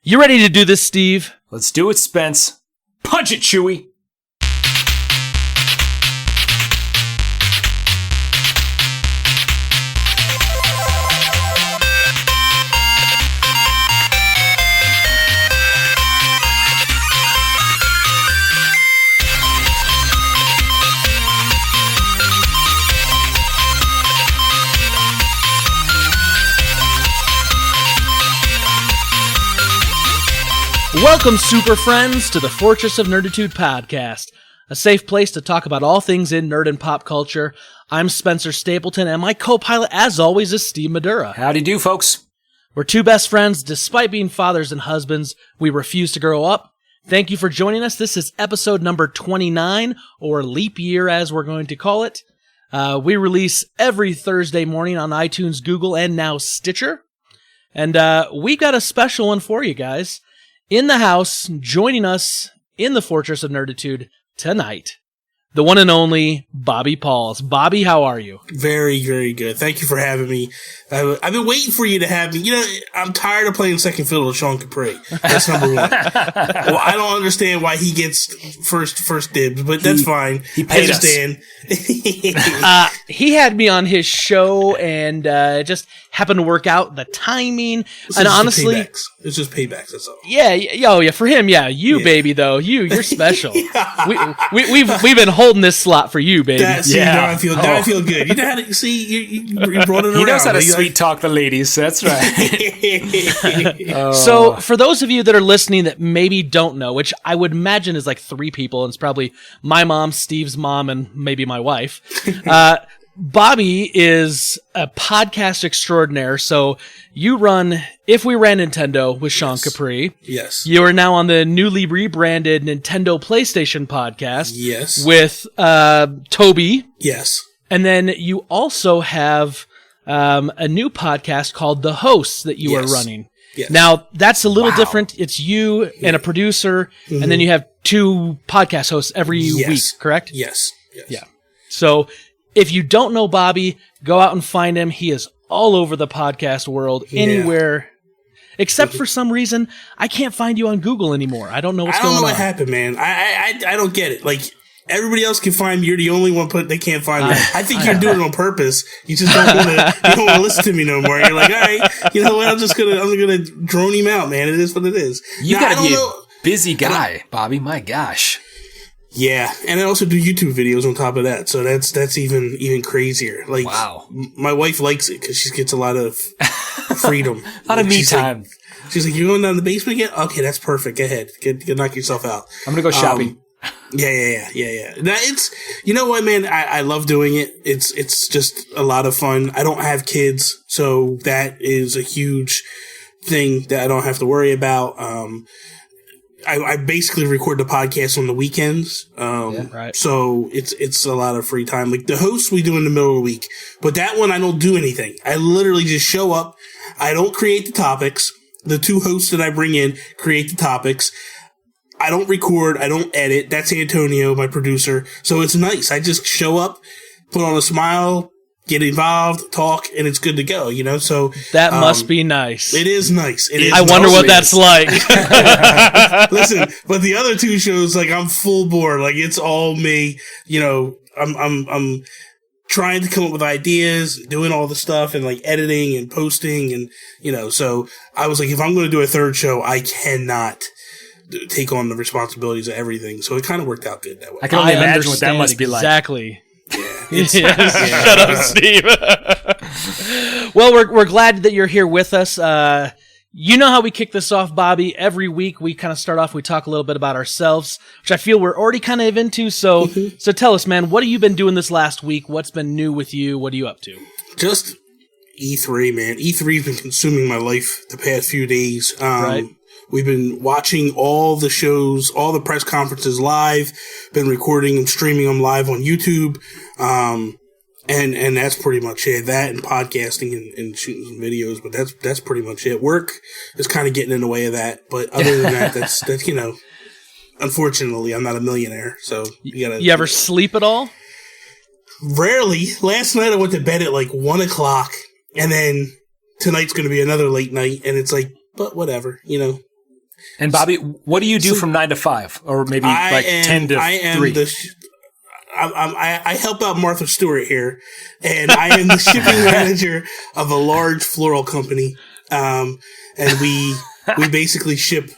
You ready to do this, Steve? Let's do it, Spence. Punch it, Chewie. Welcome, super friends, to the Fortress of Nerditude podcast, a safe place to talk about all things in nerd and pop culture. I'm Spencer Stapleton, and my co-pilot, as always, is Steve Madura. Howdy do, folks. We're two best friends. Despite being fathers and husbands, we refuse to grow up. Thank you for joining us. This is episode number 29, or leap year, as we're going to call it. We release every Thursday morning on iTunes, Google, and now Stitcher. And we got a special one for you guys. In the house, joining us in the Fortress of Nerditude tonight, the one and only Bobby Pauls. Bobby, how are you? Very, very good. Thank you for having me. I've been waiting for you to have me. You know, I'm tired of playing second fiddle to Sean Capri. That's number one. Well, I don't understand why he gets first dibs, but that's fine. He paid I understand. He had me on his show, and it just happened to work out, the timing. And honestly, it's just paybacks. That's all. Yeah. For him, you, baby, though. You're special. We've been holding this slot for you, baby. Now I feel good. You know how to see, you brought it around. He knows how to sweet talk the ladies. That's right. So, for those of you that are listening that maybe don't know, which I would imagine is like 3 people, and it's probably my mom, Steve's mom, and maybe my wife. Bobby is a podcast extraordinaire. So you run If We Ran Nintendo with Sean Capri. Yes. You are now on the newly rebranded Nintendo PlayStation podcast. Yes. With Toby. Yes. And then you also have a new podcast called The Hosts that you are running. Yes. Now, that's a little different. It's you and a producer, and then you have 2 podcast hosts every week, correct? Yes. Yeah. So if you don't know Bobby, go out and find him. He is all over the podcast world, anywhere. Except for some reason, I can't find you on Google anymore. I don't know what's going on. I don't know what happened, man. I don't get it. Like, everybody else can find me. You're the only one they can't find me. I think you're doing it on purpose. You just don't want to listen to me no more. You're like, all right, you know what? I'm gonna drone him out, man. It is what it is. You gotta be a busy guy, Bobby. My gosh. Yeah, and I also do YouTube videos on top of that, so that's even crazier. Like, wow, my wife likes it because she gets a lot of freedom, a lot of me time. She's like, "You're going down to the basement again? Okay, that's perfect. Go ahead, get knock yourself out. I'm gonna go shopping." Yeah. Now you know what, man? I love doing it. It's just a lot of fun. I don't have kids, so that is a huge thing that I don't have to worry about. I basically record the podcast on the weekends. Right. So it's a lot of free time. Like the hosts we do in the middle of the week, but that one I don't do anything. I literally just show up. I don't create the topics. The 2 hosts that I bring in create the topics. I don't record. I don't edit. That's Antonio, my producer. So it's nice. I just show up, put on a smile, get involved, talk, and it's good to go, you know? So that must be nice. It is nice. I wonder what that's like. Listen, but the other 2 shows, like, I'm full bore. Like, it's all me. You know, I'm trying to come up with ideas, doing all the stuff, and like editing and posting, and you know. So I was like, if I'm going to do a 3rd show, I cannot take on the responsibilities of everything. So it kind of worked out good that way. I can only imagine what that must be like. Exactly. Yeah, Shut up, Steve. Well, we're glad that you're here with us. You know how we kick this off, Bobby. Every week we kind of start off, we talk a little bit about ourselves, which I feel we're already kind of into. So tell us, man, what have you been doing this last week? What's been new with you? What are you up to? Just E3, man. E3's been consuming my life the past few days. Right. We've been watching all the shows, all the press conferences live, been recording and streaming them live on YouTube. And that's pretty much it. That and podcasting and shooting some videos, but that's pretty much it. Work is kind of getting in the way of that, but other than that, that's you know, unfortunately, I'm not a millionaire, so you gotta. You ever sleep at all? Rarely. Last night I went to bed at like 1:00, and then tonight's going to be another late night, and it's like, but whatever, you know. And Bobby, what do you do from 9 to 5, or maybe 10 to 3? I help out Martha Stewart here, and I am the shipping manager of a large floral company. And we basically ship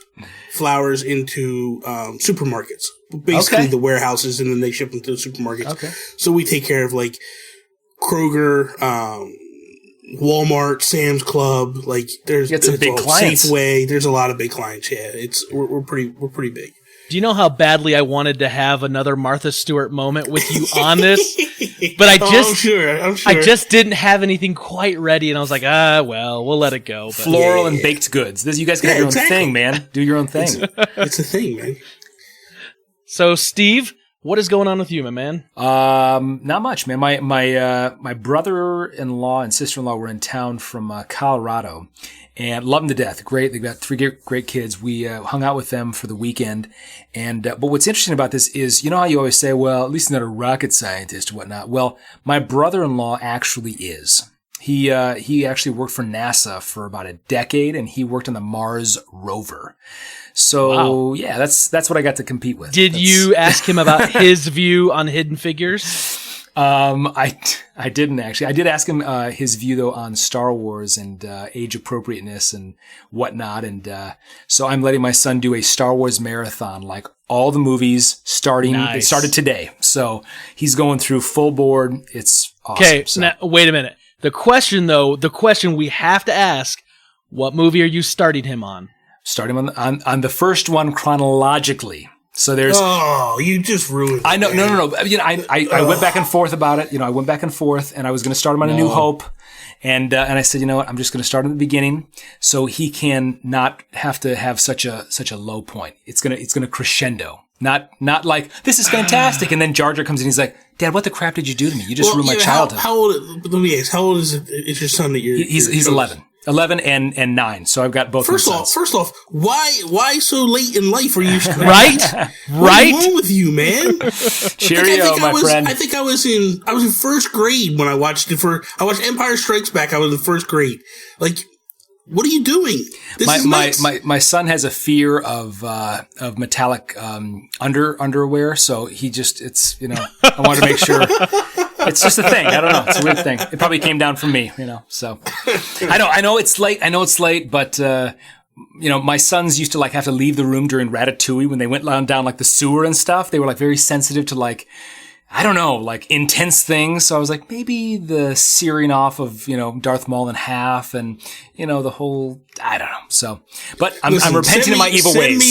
flowers into supermarkets, basically the warehouses, and then they ship them to the supermarkets. Okay. So we take care of like Kroger, Walmart, Sam's Club. Like there's some big clients. Safeway. There's a lot of big clients. Yeah, we're pretty big. Do you know how badly I wanted to have another Martha Stewart moment with you on this? But I'm sure. I just didn't have anything quite ready, and I was like, well, we'll let it go. But. Floral and baked goods. You guys can have your own thing, man. Do your own thing. It's a thing, man. So, Steve, what is going on with you, my man? Not much, man. My brother-in-law and sister-in-law were in town from Colorado, and love them to death. Great. They've got 3 great kids. We hung out with them for the weekend. And but what's interesting about this is, you know how you always say, well, at least he's not a rocket scientist or whatnot. Well, my brother-in-law actually is. He actually worked for NASA for about a decade, and he worked on the Mars rover. So yeah, that's what I got to compete with. Did you ask him about his view on Hidden Figures? I didn't actually. I did ask him his view though on Star Wars and age appropriateness and whatnot. And so I'm letting my son do a Star Wars marathon, like all the movies starting. Nice. They started today, so he's going through full board. It's awesome. Okay, now wait a minute. The question we have to ask: what movie are you starting him on? Starting on the first one chronologically. So there's. Oh, you just ruined it. I know. No. You know, I went back and forth about it. You know, I went back and forth, and I was going to start him on A New Hope, and I said, you know what, I'm just going to start in the beginning, so he can not have to have such a low point. It's gonna crescendo. Not like this is fantastic, and then Jar Jar comes in. He's like, Dad, what the crap did you do to me? You just ruined my childhood. How old? Let me ask. How old is your son that you're? He's 11. 11 and 9. So I've got both. First off, why so late in life are you? Right? What's wrong with you, man? Cheerio, my friend. I think I was in first grade when I watched it. I watched Empire Strikes Back. I was in first grade. Like, what are you doing? My son has a fear of metallic underwear, so it's I wanted to make sure. It's just a thing. I don't know. It's a weird thing. It probably came down from me, so I know it's late, but my sons used to like have to leave the room during Ratatouille when they went down like the sewer and stuff. They were like very sensitive to like, I don't know, like intense things. So I was like, maybe the searing off of, Darth Maul in half and, the whole, I don't know. So, but I'm repenting of my evil ways.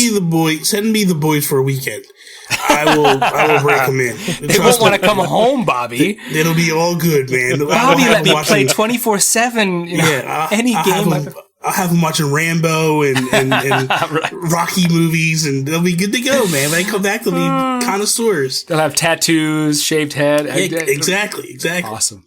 Send me the boys for a weekend. I will break them in. They won't want to come home, Bobby. It'll be all good, man. Bobby, let me play 24/7, any game. I'll have them watching Rambo and right. Rocky movies, and they'll be good to go, man. When they come back, they'll be connoisseurs. They'll have tattoos, shaved head. Yeah, exactly. Awesome.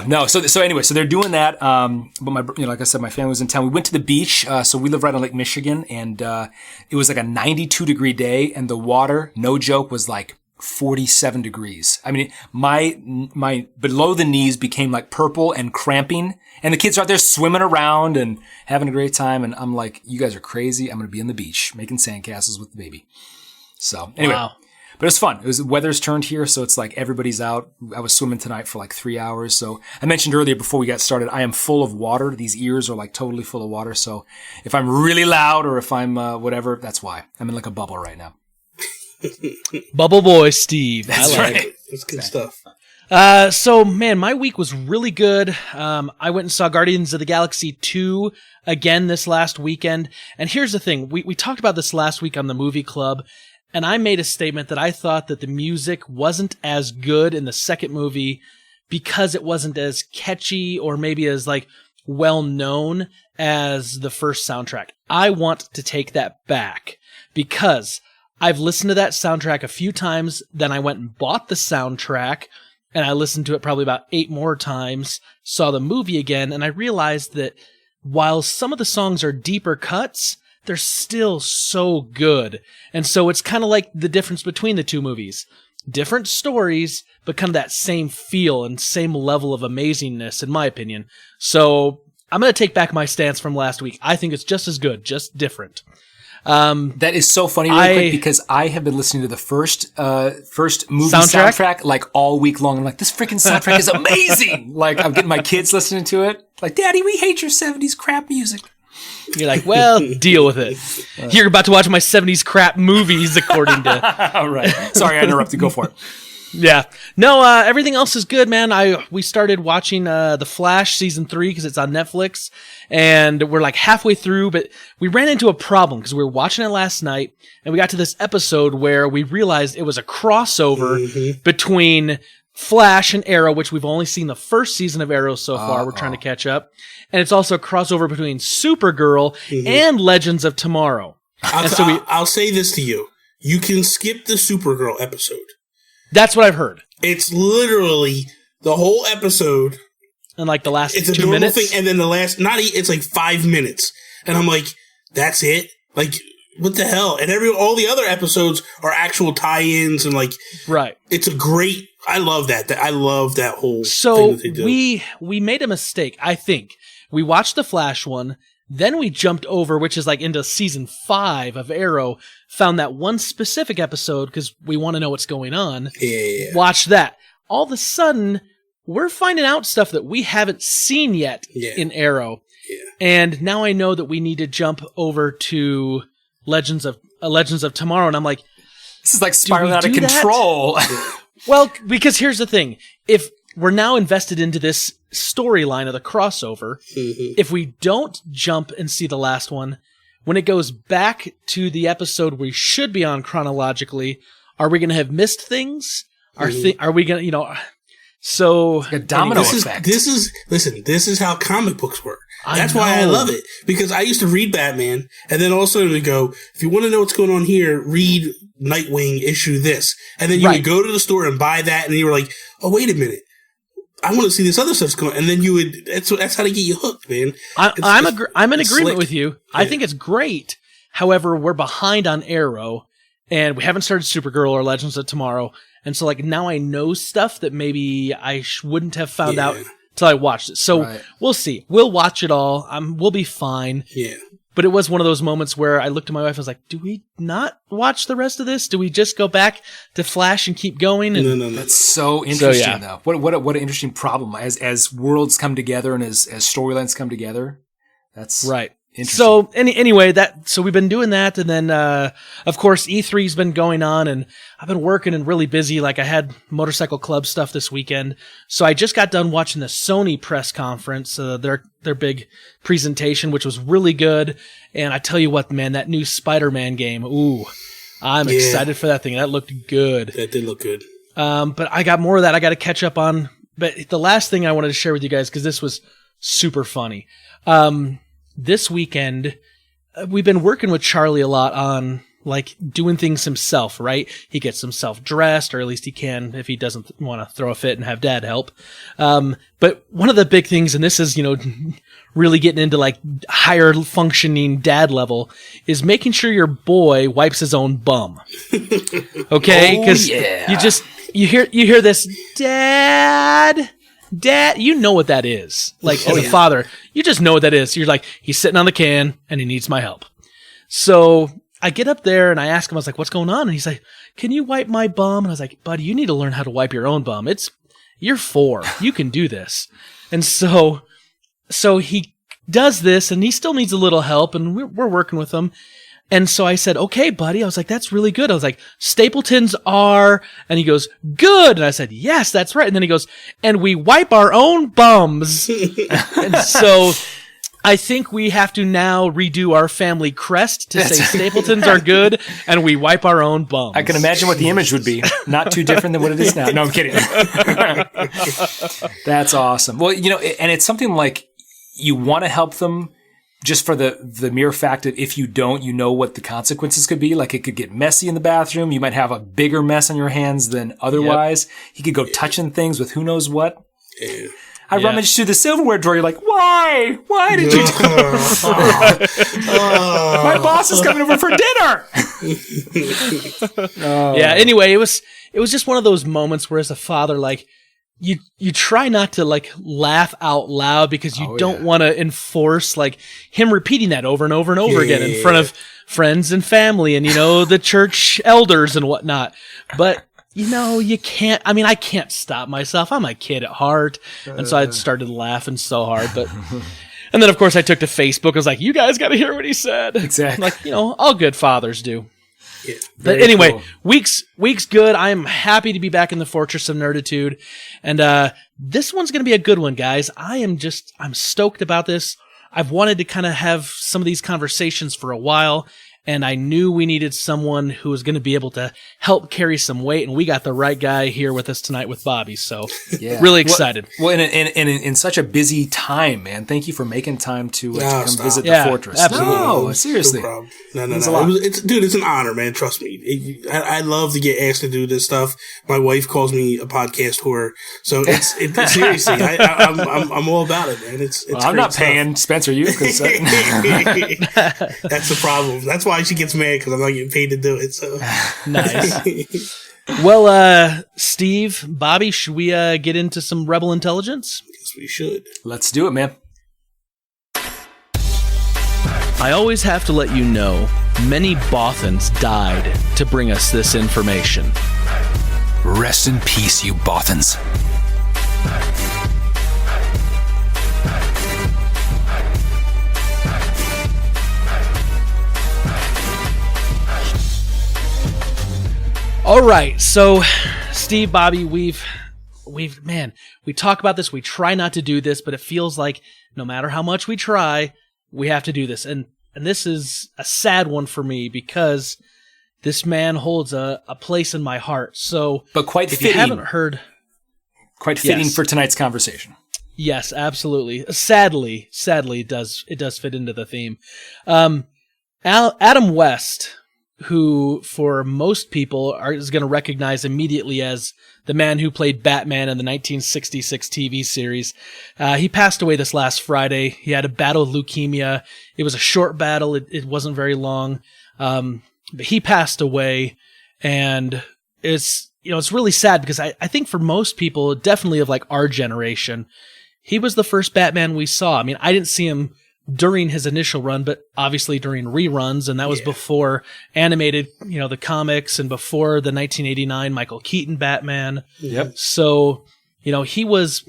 No. So anyway, so they're doing that. But like I said, my family was in town. We went to the beach. So we live right on Lake Michigan, and it was like a 92-degree day, and the water, no joke, was like 47 degrees. I mean, my below the knees became like purple and cramping, and the kids are out there swimming around and having a great time. And I'm like, you guys are crazy. I'm going to be on the beach making sandcastles with the baby. So anyway. Wow. But it's fun. Weather's turned here, so it's like everybody's out. I was swimming tonight for like 3 hours. So I mentioned earlier before we got started, I am full of water. These ears are like totally full of water. So if I'm really loud or if I'm whatever, that's why. I'm in like a bubble right now. Bubble boy Steve. That's right. That's good stuff. So man, my week was really good. I went and saw Guardians of the Galaxy 2 again this last weekend. And here's the thing. We talked about this last week on the movie club. And I made a statement that I thought that the music wasn't as good in the second movie because it wasn't as catchy or maybe as like well known as the first soundtrack. I want to take that back because I've listened to that soundtrack a few times. Then I went and bought the soundtrack and I listened to it probably about 8 more times, saw the movie again, and I realized that while some of the songs are deeper cuts, they're still so good. And so it's kind of like the difference between the two movies. Different stories, but kind of that same feel and same level of amazingness, in my opinion. So I'm going to take back my stance from last week. I think it's just as good, just different. That is so funny, really quick, because I have been listening to the first movie soundtrack like all week long. I'm like, this freaking soundtrack is amazing. Like, I'm getting my kids listening to it. Like, Daddy, we hate your 70s crap music. You're like, well, deal with it. You're about to watch my 70s crap movies, according to... All right. Sorry, I interrupted. Go for it. Yeah. No, everything else is good, man. We started watching The Flash season 3 because it's on Netflix, and we're like halfway through, but we ran into a problem because we were watching it last night, and we got to this episode where we realized it was a crossover between Flash and Arrow, which we've only seen the first season of Arrow so far. We're trying to catch up. And it's also a crossover between Supergirl and Legends of Tomorrow. I'll say this to you. You can skip the Supergirl episode. That's what I've heard. It's literally the whole episode. And like the last 2 minutes. It's a normal thing. And then the last, it's like 5 minutes. And I'm like, that's it? Like, what the hell? And all the other episodes are actual tie-ins and like, right. It's a great, I love that. I love that whole thing that they do. We made a mistake, I think. We watched the Flash one. Then we jumped over, which is like into season 5 of Arrow, found that one specific episode because we want to know what's going on. Yeah. Watch that. All of a sudden, we're finding out stuff that we haven't seen yet in Arrow. Yeah. And now I know that we need to jump over to Legends of Tomorrow. And I'm like, this is like spiraling out of control. Well, because here's the thing. If we're now invested into this storyline of the crossover, if we don't jump and see the last one, when it goes back to the episode we should be on chronologically, are we going to have missed things? Are we going to, so... Like a domino effect. This is how comic books work. That's why I love it. Because I used to read Batman, and then all of a sudden we go, if you want to know what's going on here, read Nightwing issue this. And then you would go to the store and buy that, and you were like, oh, wait a minute. I want to see this other stuff's going on. And then you would, that's how to get you hooked, man. I'm in agreement with you. Yeah. I think it's great. However, we're behind on Arrow, and we haven't started Supergirl or Legends of Tomorrow. And so, like, now I know stuff that maybe I wouldn't have found out till I watched it. So we'll see. We'll watch it all. We'll be fine. Yeah. But it was one of those moments where I looked at my wife and was like, do we not watch the rest of this? Do we just go back to Flash and keep going? And No. That's so interesting, though. What an interesting problem. As worlds come together and as storylines come together, that's right. Interesting. So anyway, so we've been doing that, and then of course E3's been going on, and I've been working and really busy. Like I had motorcycle club stuff this weekend, so I just got done watching the Sony press conference, their big presentation, which was really good. And I tell you what, man, that new Spider-Man game, I'm excited for that thing. That looked good. That did look good. But I got more of that I got to catch up on. But the last thing I wanted to share with you guys, because this was super funny. This weekend, we've been working with Charlie a lot on like doing things himself, right? He gets himself dressed, or at least he can if he doesn't want to throw a fit and have dad help. But one of the big things, and this is, really getting into like higher functioning dad level, is making sure your boy wipes his own bum. Okay? Because you hear this, Dad, you know what that is. Like, as a father, you just know what that is. You're like, he's sitting on the can and he needs my help. So I get up there and I ask him, I was like, what's going on? And he's like, can you wipe my bum? And I was like, buddy, you need to learn how to wipe your own bum. You're 4. You can do this. And so he does this, and he still needs a little help, and we're working with him. And so I said, okay, buddy. I was like, that's really good. I was like, Stapletons are, and he goes, good. And I said, yes, that's right. And then he goes, and we wipe our own bums. And so I think we have to now redo our family crest to say Stapletons are good, and we wipe our own bums. I can imagine what the image would be. Not too different than what it is now. No, I'm kidding. That's awesome. Well, and it's something like you want to help them just for the mere fact that if you don't, you know what the consequences could be. Like it could get messy in the bathroom. You might have a bigger mess on your hands than otherwise. Yep. He could go touching things with who knows what. Yeah. I rummaged through the silverware drawer. You're like, why? Why did you do My boss is coming over for dinner. Yeah. Anyway, it was just one of those moments where, as a father, like, you try not to like laugh out loud because you don't want to enforce like him repeating that over and over and over again in front of friends and family and, the church elders and whatnot. But, you can't, I can't stop myself. I'm a kid at heart. And so I started laughing so hard, but, and then of course I took to Facebook. I was like, you guys got to hear what he said. Exactly. Like, all good fathers do. Yeah, but anyway, week's good. I'm happy to be back in the Fortress of Nerditude. And this one's going to be a good one, guys. I'm stoked about this. I've wanted to kind of have some of these conversations for a while, and I knew we needed someone who was going to be able to help carry some weight, and we got the right guy here with us tonight with Bobby. So really excited. Well, in such a busy time, man. Thank you for making time to come visit the Fortress. Absolutely. No, seriously. No. It's an honor, man. Trust me. I love to get asked to do this stuff. My wife calls me a podcast whore, so it's seriously. I'm all about it, man. It's I'm not paying Spencer you because that's the problem. That's why she gets mad because I'm not getting paid to do it. So nice. Well, Steve, Bobby, should we get into some Rebel Intelligence? Yes, we should. Let's do it, man. I always have to let you know, many Bothans died to bring us this information. Rest in peace, you Bothans. All right, so Steve, Bobby, we talk about this. We try not to do this, but it feels like no matter how much we try, we have to do this. And this is a sad one for me because this man holds a place in my heart. So, but quite if fitting. You haven't heard, quite fitting for tonight's conversation. Yes, absolutely. Sadly, it does fit into the theme. Adam West, who for most people is going to recognize immediately as the man who played Batman in the 1966 TV series. He passed away this last Friday. He had a battle with leukemia. It was a short battle. It wasn't very long. But he passed away, and it's really sad because I think for most people, definitely of like our generation, he was the first Batman we saw. I mean, I didn't see him during his initial run, but obviously during reruns, and that was before animated, the comics, and before the 1989 Michael Keaton Batman. Yep. So, he was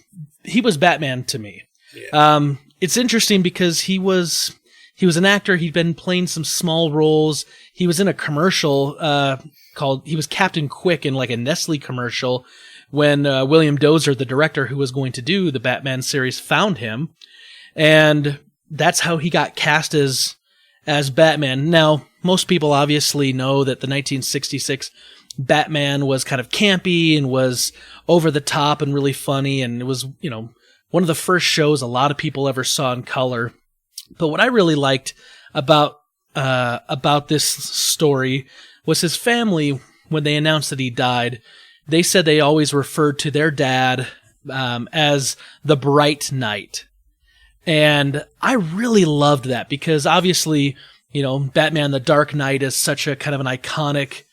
Batman to me. Yeah. It's interesting because he was an actor. He'd been playing some small roles. He was in a commercial he was Captain Quick in like a Nestle commercial when William Dozer, the director who was going to do the Batman series, found him, and that's how he got cast as Batman. Now, most people obviously know that the 1966 Batman was kind of campy and was over the top and really funny, and it was, one of the first shows a lot of people ever saw in color. But what I really liked about this story was his family, when they announced that he died, they said they always referred to their dad as the Bright Knight. And I really loved that because obviously, Batman the Dark Knight is such a kind of an iconic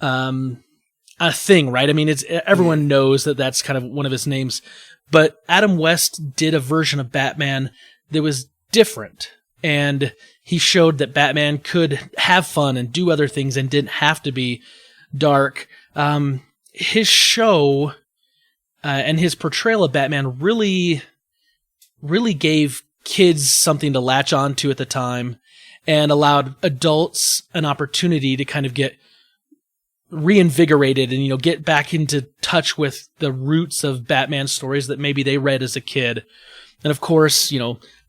a thing, right? I mean, everyone knows that that's kind of one of his names. But Adam West did a version of Batman that was different. And he showed that Batman could have fun and do other things and didn't have to be dark. His show and his portrayal of Batman really gave kids something to latch on to at the time and allowed adults an opportunity to kind of get reinvigorated and, get back into touch with the roots of Batman stories that maybe they read as a kid. And of course,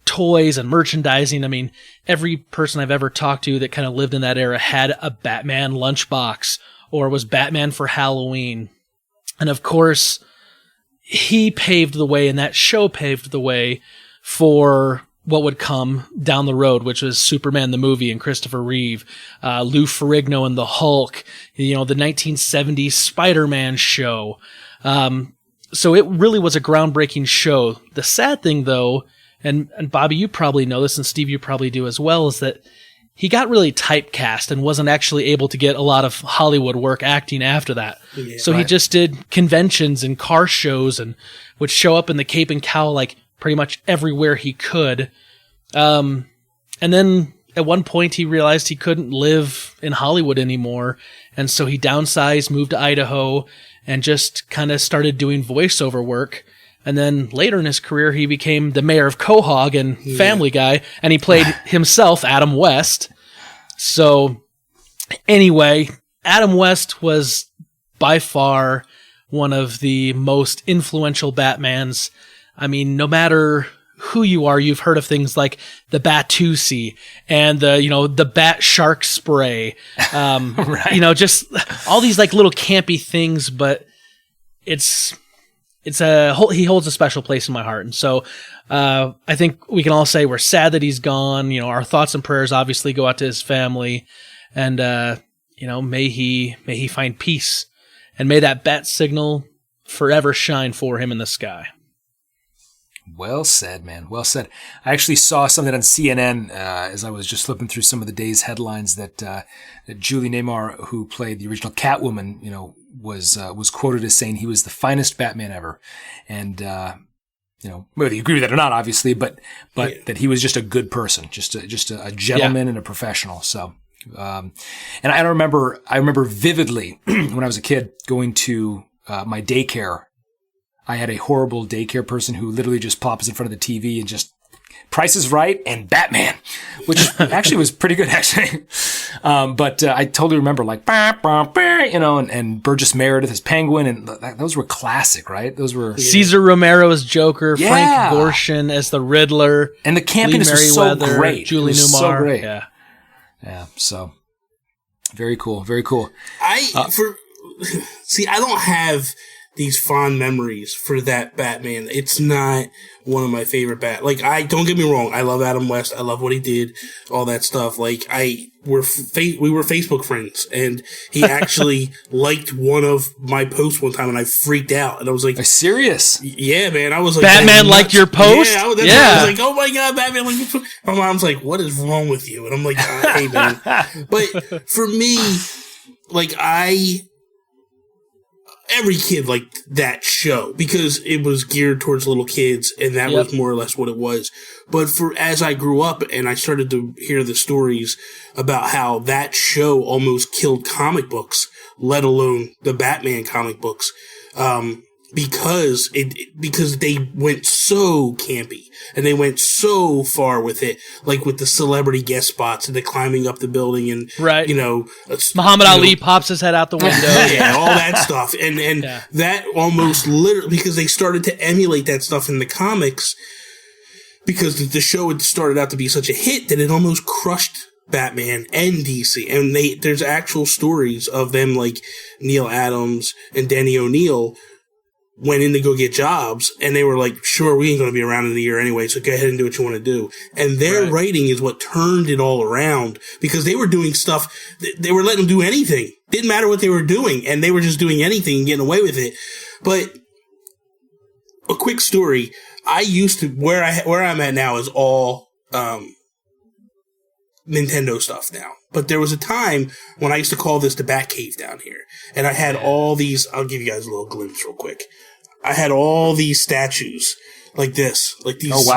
toys and merchandising. I mean, every person I've ever talked to that kind of lived in that era had a Batman lunchbox or was Batman for Halloween. And of course, he paved the way, and that show paved the way for what would come down the road, which was Superman the movie and Christopher Reeve, Lou Ferrigno and the Hulk, the 1970s Spider-Man show. So it really was a groundbreaking show. The sad thing, though, and Bobby, you probably know this, and Steve, you probably do as well, is that he got really typecast and wasn't actually able to get a lot of Hollywood work acting after that. Yeah, so he just did conventions and car shows and would show up in the cape and cowl like pretty much everywhere he could. And then at one point he realized he couldn't live in Hollywood anymore. And so he downsized, moved to Idaho, and just kind of started doing voiceover work. And then later in his career, he became the mayor of Quahog and Family Guy, and he played himself, Adam West. So anyway, Adam West was by far one of the most influential Batmans. I mean, no matter who you are, you've heard of things like the Batusi and the Bat Shark spray, right. Just all these like little campy things, but he holds a special place in my heart. And so, I think we can all say we're sad that he's gone. Our thoughts and prayers obviously go out to his family, and, may he find peace, and may that bat signal forever shine for him in the sky. Well said, man. Well said. I actually saw something on CNN as I was just flipping through some of the day's headlines that Julie Neymar, who played the original Catwoman, was quoted as saying he was the finest Batman ever, and whether you agree with that or not, obviously, but that he was just a good person, just a gentleman and a professional. So, and I remember vividly when I was a kid going to my daycare. I had a horrible daycare person who literally just pops in front of the TV and just Price is Right and Batman, which actually was pretty good, actually. But I totally remember like, and Burgess Meredith as Penguin, and those were classic, right? Those were Cesar Romero as Joker, Frank Gorshin as the Riddler, and the campiness was so great. Julie Newmar, so great. Yeah. So very cool, very cool. I don't have these fond memories for that Batman. It's not one of my favorite don't get me wrong. I love Adam West. I love what he did, all that stuff. Like we were Facebook friends, and he actually liked one of my posts one time, and I freaked out. And I was like, "Are you serious?" Yeah, man. I was like, Batman liked your post? Yeah, I was like, oh my God, Batman liked your post. My mom's like, what is wrong with you? And I'm like, hey, man. But for me, every kid liked that show because it was geared towards little kids, and that was more or less what it was. But as I grew up and I started to hear the stories about how that show almost killed comic books, let alone the Batman comic books, because they went so campy and they went so far with it, like with the celebrity guest spots and the climbing up the building and Muhammad Ali pops his head out the window, all that stuff, and that almost literally, because they started to emulate that stuff in the comics, because the show had started out to be such a hit that it almost crushed Batman and DC. And there's actual stories of them, like Neil Adams and Denny O'Neil went in to go get jobs, and they were like, sure, we ain't going to be around in a year anyway, so go ahead and do what you want to do. And their writing is what turned it all around, because they were doing stuff, they were letting them do anything. Didn't matter what they were doing, and they were just doing anything and getting away with it. But a quick story, I used to, where I'm at now is all Nintendo stuff now. But there was a time when I used to call this the Batcave down here, and I had all these, I'll give you guys a little glimpse real quick. I had all these statues like this, like these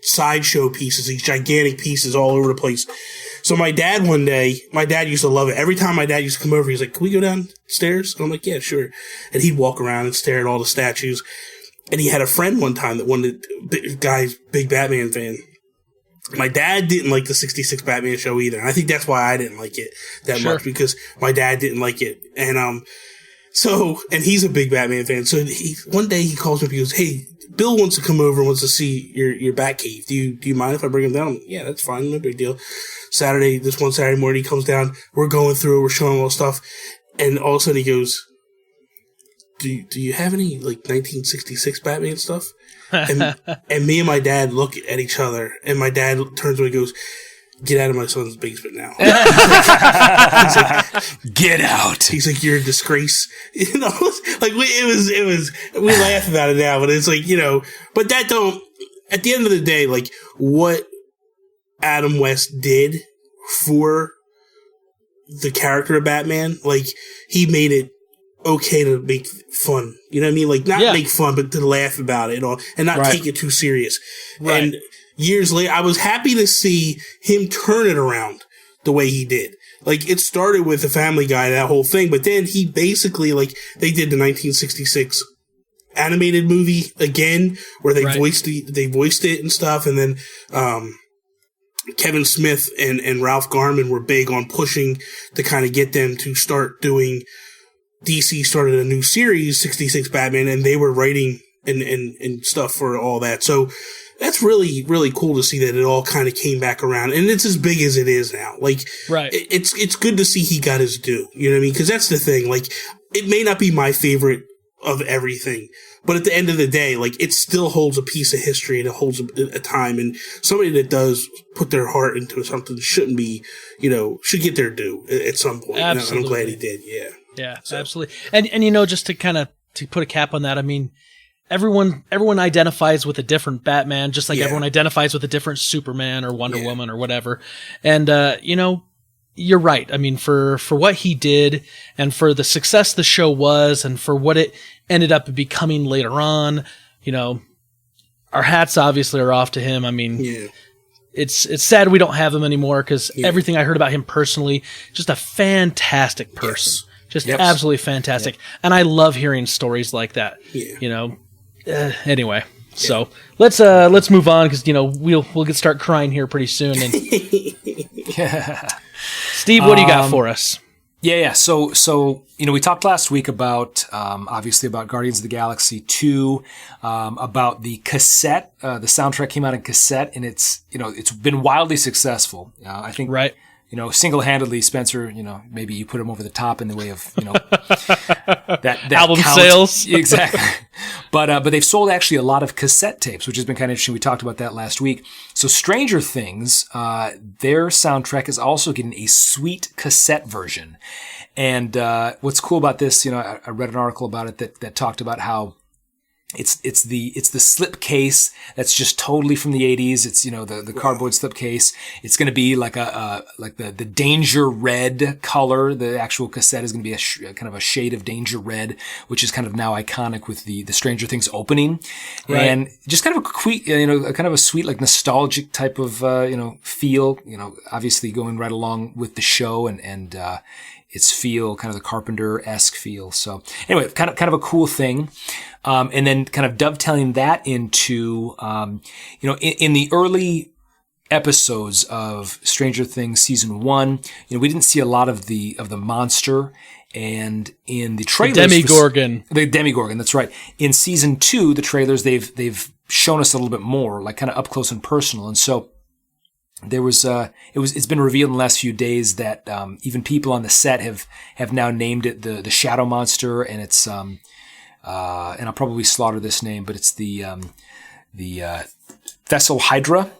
sideshow pieces, these gigantic pieces all over the place. So my dad used to love it. Every time my dad used to come over, he's like, can we go downstairs? And I'm like, yeah, sure. And he'd walk around and stare at all the statues. And he had a friend one time that wanted, big Batman fan. My dad didn't like the 66 Batman show either. And I think that's why I didn't like it that much, because my dad didn't like it. And, and he's a big Batman fan. So one day he calls me up, he goes, hey, Bill wants to come over and wants to see your Batcave. Do you mind if I bring him down? I'm like, yeah, that's fine. No big deal. This one Saturday morning, he comes down. We're going through, we're showing all stuff. And all of a sudden he goes, do you have any like 1966 Batman stuff? And me and my dad look at each other, and my dad turns to me and goes, get out of my son's basement now. He's like, get out. He's like, you're a disgrace. Like it was, we laugh about it now, but it's like, but at the end of the day, like what Adam West did for the character of Batman. Like, he made it okay to make fun. You know what I mean? Like, not make fun, but to laugh about it all and not take it too serious. Right. And years later, I was happy to see him turn it around the way he did. Like, it started with the Family Guy, that whole thing, but then he basically, like, they did the 1966 animated movie again, where they voiced it and stuff, and then Kevin Smith and Ralph Garman were big on pushing to kind of get them to start doing. DC started a new series, 66 Batman, and they were writing and stuff for all that. So that's really, really cool to see that it all kind of came back around, and it's as big as it is now. Like, it's good to see he got his due. You know what I mean? Because that's the thing. Like, it may not be my favorite of everything, but at the end of the day, like, it still holds a piece of history and it holds a time, and somebody that does put their heart into something shouldn't be, should get their due at some point. Absolutely. And I'm glad he did. Yeah. Yeah, so. Absolutely. And just to kind of to put a cap on that, I mean, everyone identifies with a different Batman, just like everyone identifies with a different Superman or Wonder Woman or whatever. And you're right. I mean, for what he did and for the success the show was and for what it ended up becoming later on, our hats obviously are off to him. I mean, it's sad we don't have him anymore because everything I heard about him personally, just a fantastic person. Yes. Just absolutely fantastic. Yep. And I love hearing stories like that. Yeah. Anyway, so let's move on because we'll start crying here pretty soon. And Steve, what do you got for us? Yeah. So we talked last week about obviously about Guardians of the Galaxy 2, about the cassette. The soundtrack came out in cassette, and it's been wildly successful. I think single-handedly, Spencer, maybe you put him over the top in the way of, that album count. Sales. Exactly. But they've sold actually a lot of cassette tapes, which has been kind of interesting. We talked about that last week. So Stranger Things, their soundtrack is also getting a sweet cassette version. And, what's cool about this, I read an article about it that talked about how it's the slip case that's just totally from the 80s. It's, the cardboard slip case. It's going to be like the danger red color. The actual cassette is going to be kind of a shade of danger red, which is kind of now iconic with the Stranger Things opening. Right. And just kind of kind of a sweet, like nostalgic type of, feel, obviously going right along with the show and its feel, kind of the Carpenter-esque feel. So anyway, kind of a cool thing. And then kind of dovetailing that into, in the early episodes of Stranger Things season 1, we didn't see a lot of the monster. And in the trailers, the Demogorgon, that's right. In season 2, the trailers, they've shown us a little bit more, like kind of up close and personal. And so there was, it's been revealed in the last few days that, even people on the set have now named it the Shadow Monster, and it's, and I'll probably slaughter this name, but it's the Fessel Hydra,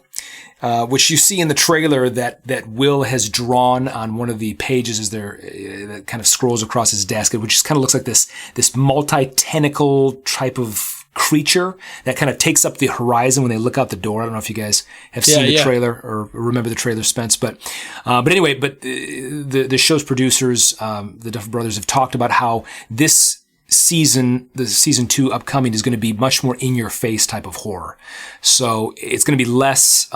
which you see in the trailer that Will has drawn on one of the pages as that kind of scrolls across his desk, which just kind of looks like this multi-tentacle type of creature that kind of takes up the horizon when they look out the door. I don't know if you guys have seen the trailer or remember the trailer, Spence, but anyway, the show's producers, the Duffer Brothers, have talked about how this season, the season 2 upcoming, is going to be much more in your face type of horror. So it's going to be less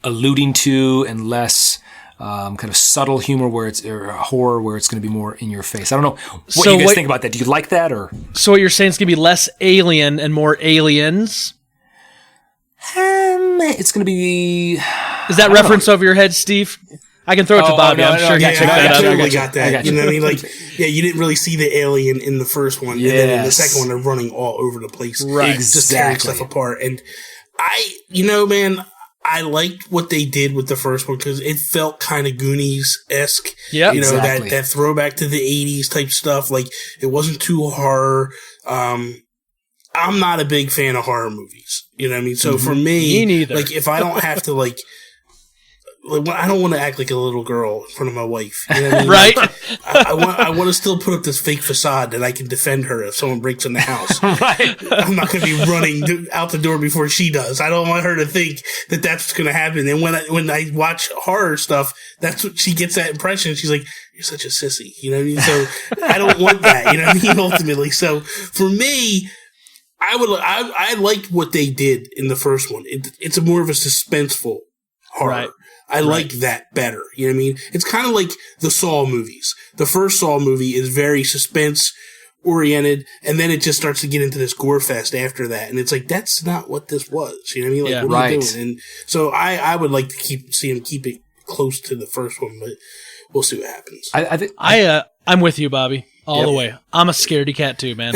alluding to and less kind of subtle humor or horror where it's going to be more in your face. I don't know what you guys think about that. Do you like that? Or so what you're saying is going to be less alien and more aliens? It's going to be. Is that reference over your head, Steve? I can throw it to Bobby. I'm sure he checked that out. I totally got that. You know what I mean? Like, you didn't really see the alien in the first one, and then in the second one, they're running all over the place, right? Just tearing stuff apart. And man, I liked what they did with the first one because it felt kind of Goonies-esque. Yeah, that throwback to the 80s type stuff. Like, it wasn't too horror. I'm not a big fan of horror movies. You know what I mean? So for me neither. Like, if I don't have to I don't want to act like a little girl in front of my wife. You know what I mean? Right? I want to still put up this fake facade that I can defend her if someone breaks in the house. Right. I'm not going to be running out the door before she does. I don't want her to think that that's what's going to happen. And when I watch horror stuff, that's what she gets that impression. She's like, "You're such a sissy." You know what I mean? So I don't want that. You know what I mean? Ultimately, so for me, I liked what they did in the first one. It's a more of a suspenseful horror. Right. I like that better. You know what I mean? It's kind of like the Saw movies. The first Saw movie is very suspense oriented, and then it just starts to get into this gore fest after that. And it's like, that's not what this was. You know what I mean? Like, what are you doing? And so I would like to see him keep it close to the first one, but we'll see what happens. I'm with you, Bobby. All the way. I'm a scaredy cat too, man.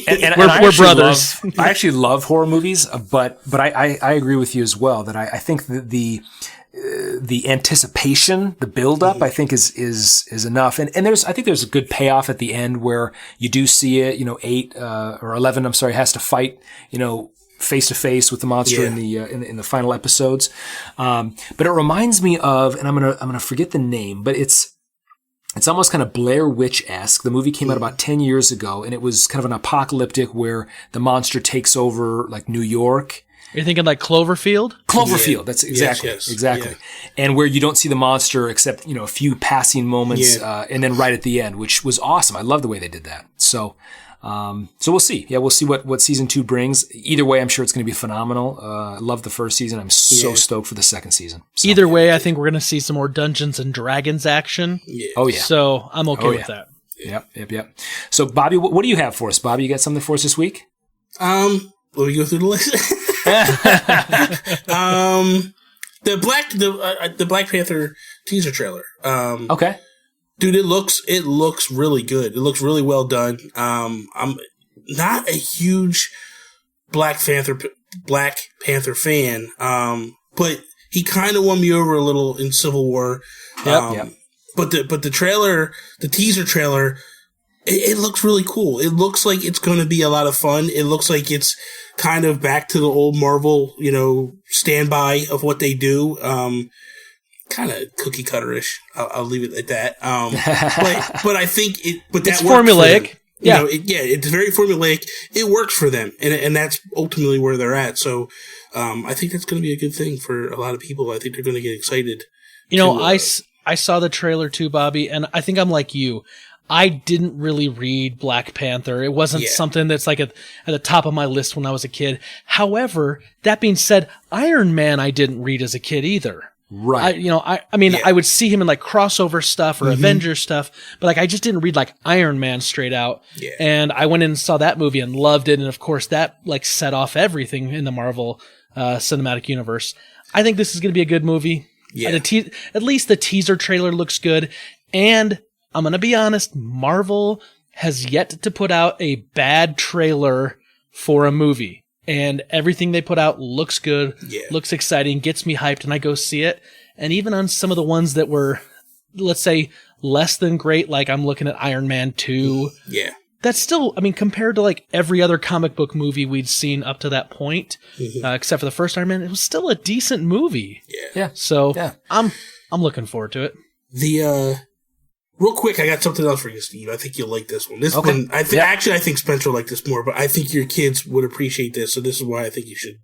and we're brothers. I actually love horror movies, but I agree with you as well that I think that the anticipation, the buildup, I think is enough. And I think there's a good payoff at the end where you do see it, 8 or 11, has to fight, face to face with the monster in the final episodes. But it reminds me of, and I'm gonna forget the name, but it's almost kind of Blair Witch-esque. The movie came out about 10 years ago, and it was kind of an apocalyptic where the monster takes over like New York. You're thinking like Cloverfield? Cloverfield, that's exactly. Yeah. And where you don't see the monster except, a few passing moments, and then right at the end, which was awesome. I love the way they did that. So we'll see. Yeah, we'll see what season 2 brings. Either way, I'm sure it's going to be phenomenal. I love the first season. I'm so stoked for the second season. So. Either way, I think we're going to see some more Dungeons and Dragons action. Yeah. Oh, yeah. So I'm okay with that. Yep. So, Bobby, what do you have for us? Bobby, you got something for us this week? Let me go through the list. The Black Panther teaser trailer. Okay. Dude, it looks really good. It looks really well done. I'm not a huge Black Panther fan. But he kind of won me over a little in Civil War. Yep. But the trailer, the teaser trailer, it looks really cool. It looks like it's going to be a lot of fun. It looks like it's kind of back to the old Marvel, standby of what they do. Kind of cookie cutter-ish. I'll leave it at that. But I think it's formulaic. Yeah. It's very formulaic. It works for them. And that's ultimately where they're at. So, I think that's going to be a good thing for a lot of people. I think they're going to get excited. I saw the trailer too, Bobby, and I think I'm like you. I didn't really read Black Panther. It wasn't something that's like at the top of my list when I was a kid. However, that being said, Iron Man I didn't read as a kid either. Right. I would see him in like crossover stuff or Avengers stuff, but like I just didn't read like Iron Man straight out. Yeah. And I went in and saw that movie and loved it. And of course that like set off everything in the Marvel cinematic universe. I think this is going to be a good movie. Yeah. At least the teaser trailer looks good. And I'm going to be honest, Marvel has yet to put out a bad trailer for a movie. And everything they put out looks good, looks exciting, gets me hyped, and I go see it. And even on some of the ones that were, let's say, less than great, like I'm looking at Iron Man 2. Yeah. That's still, compared to like every other comic book movie we'd seen up to that point, except for the first Iron Man, it was still a decent movie. Yeah. So I'm looking forward to it. Real quick, I got something else for you, Steve. I think you'll like this one. This one, I think Spencer will like this more, but I think your kids would appreciate this, so this is why I think you should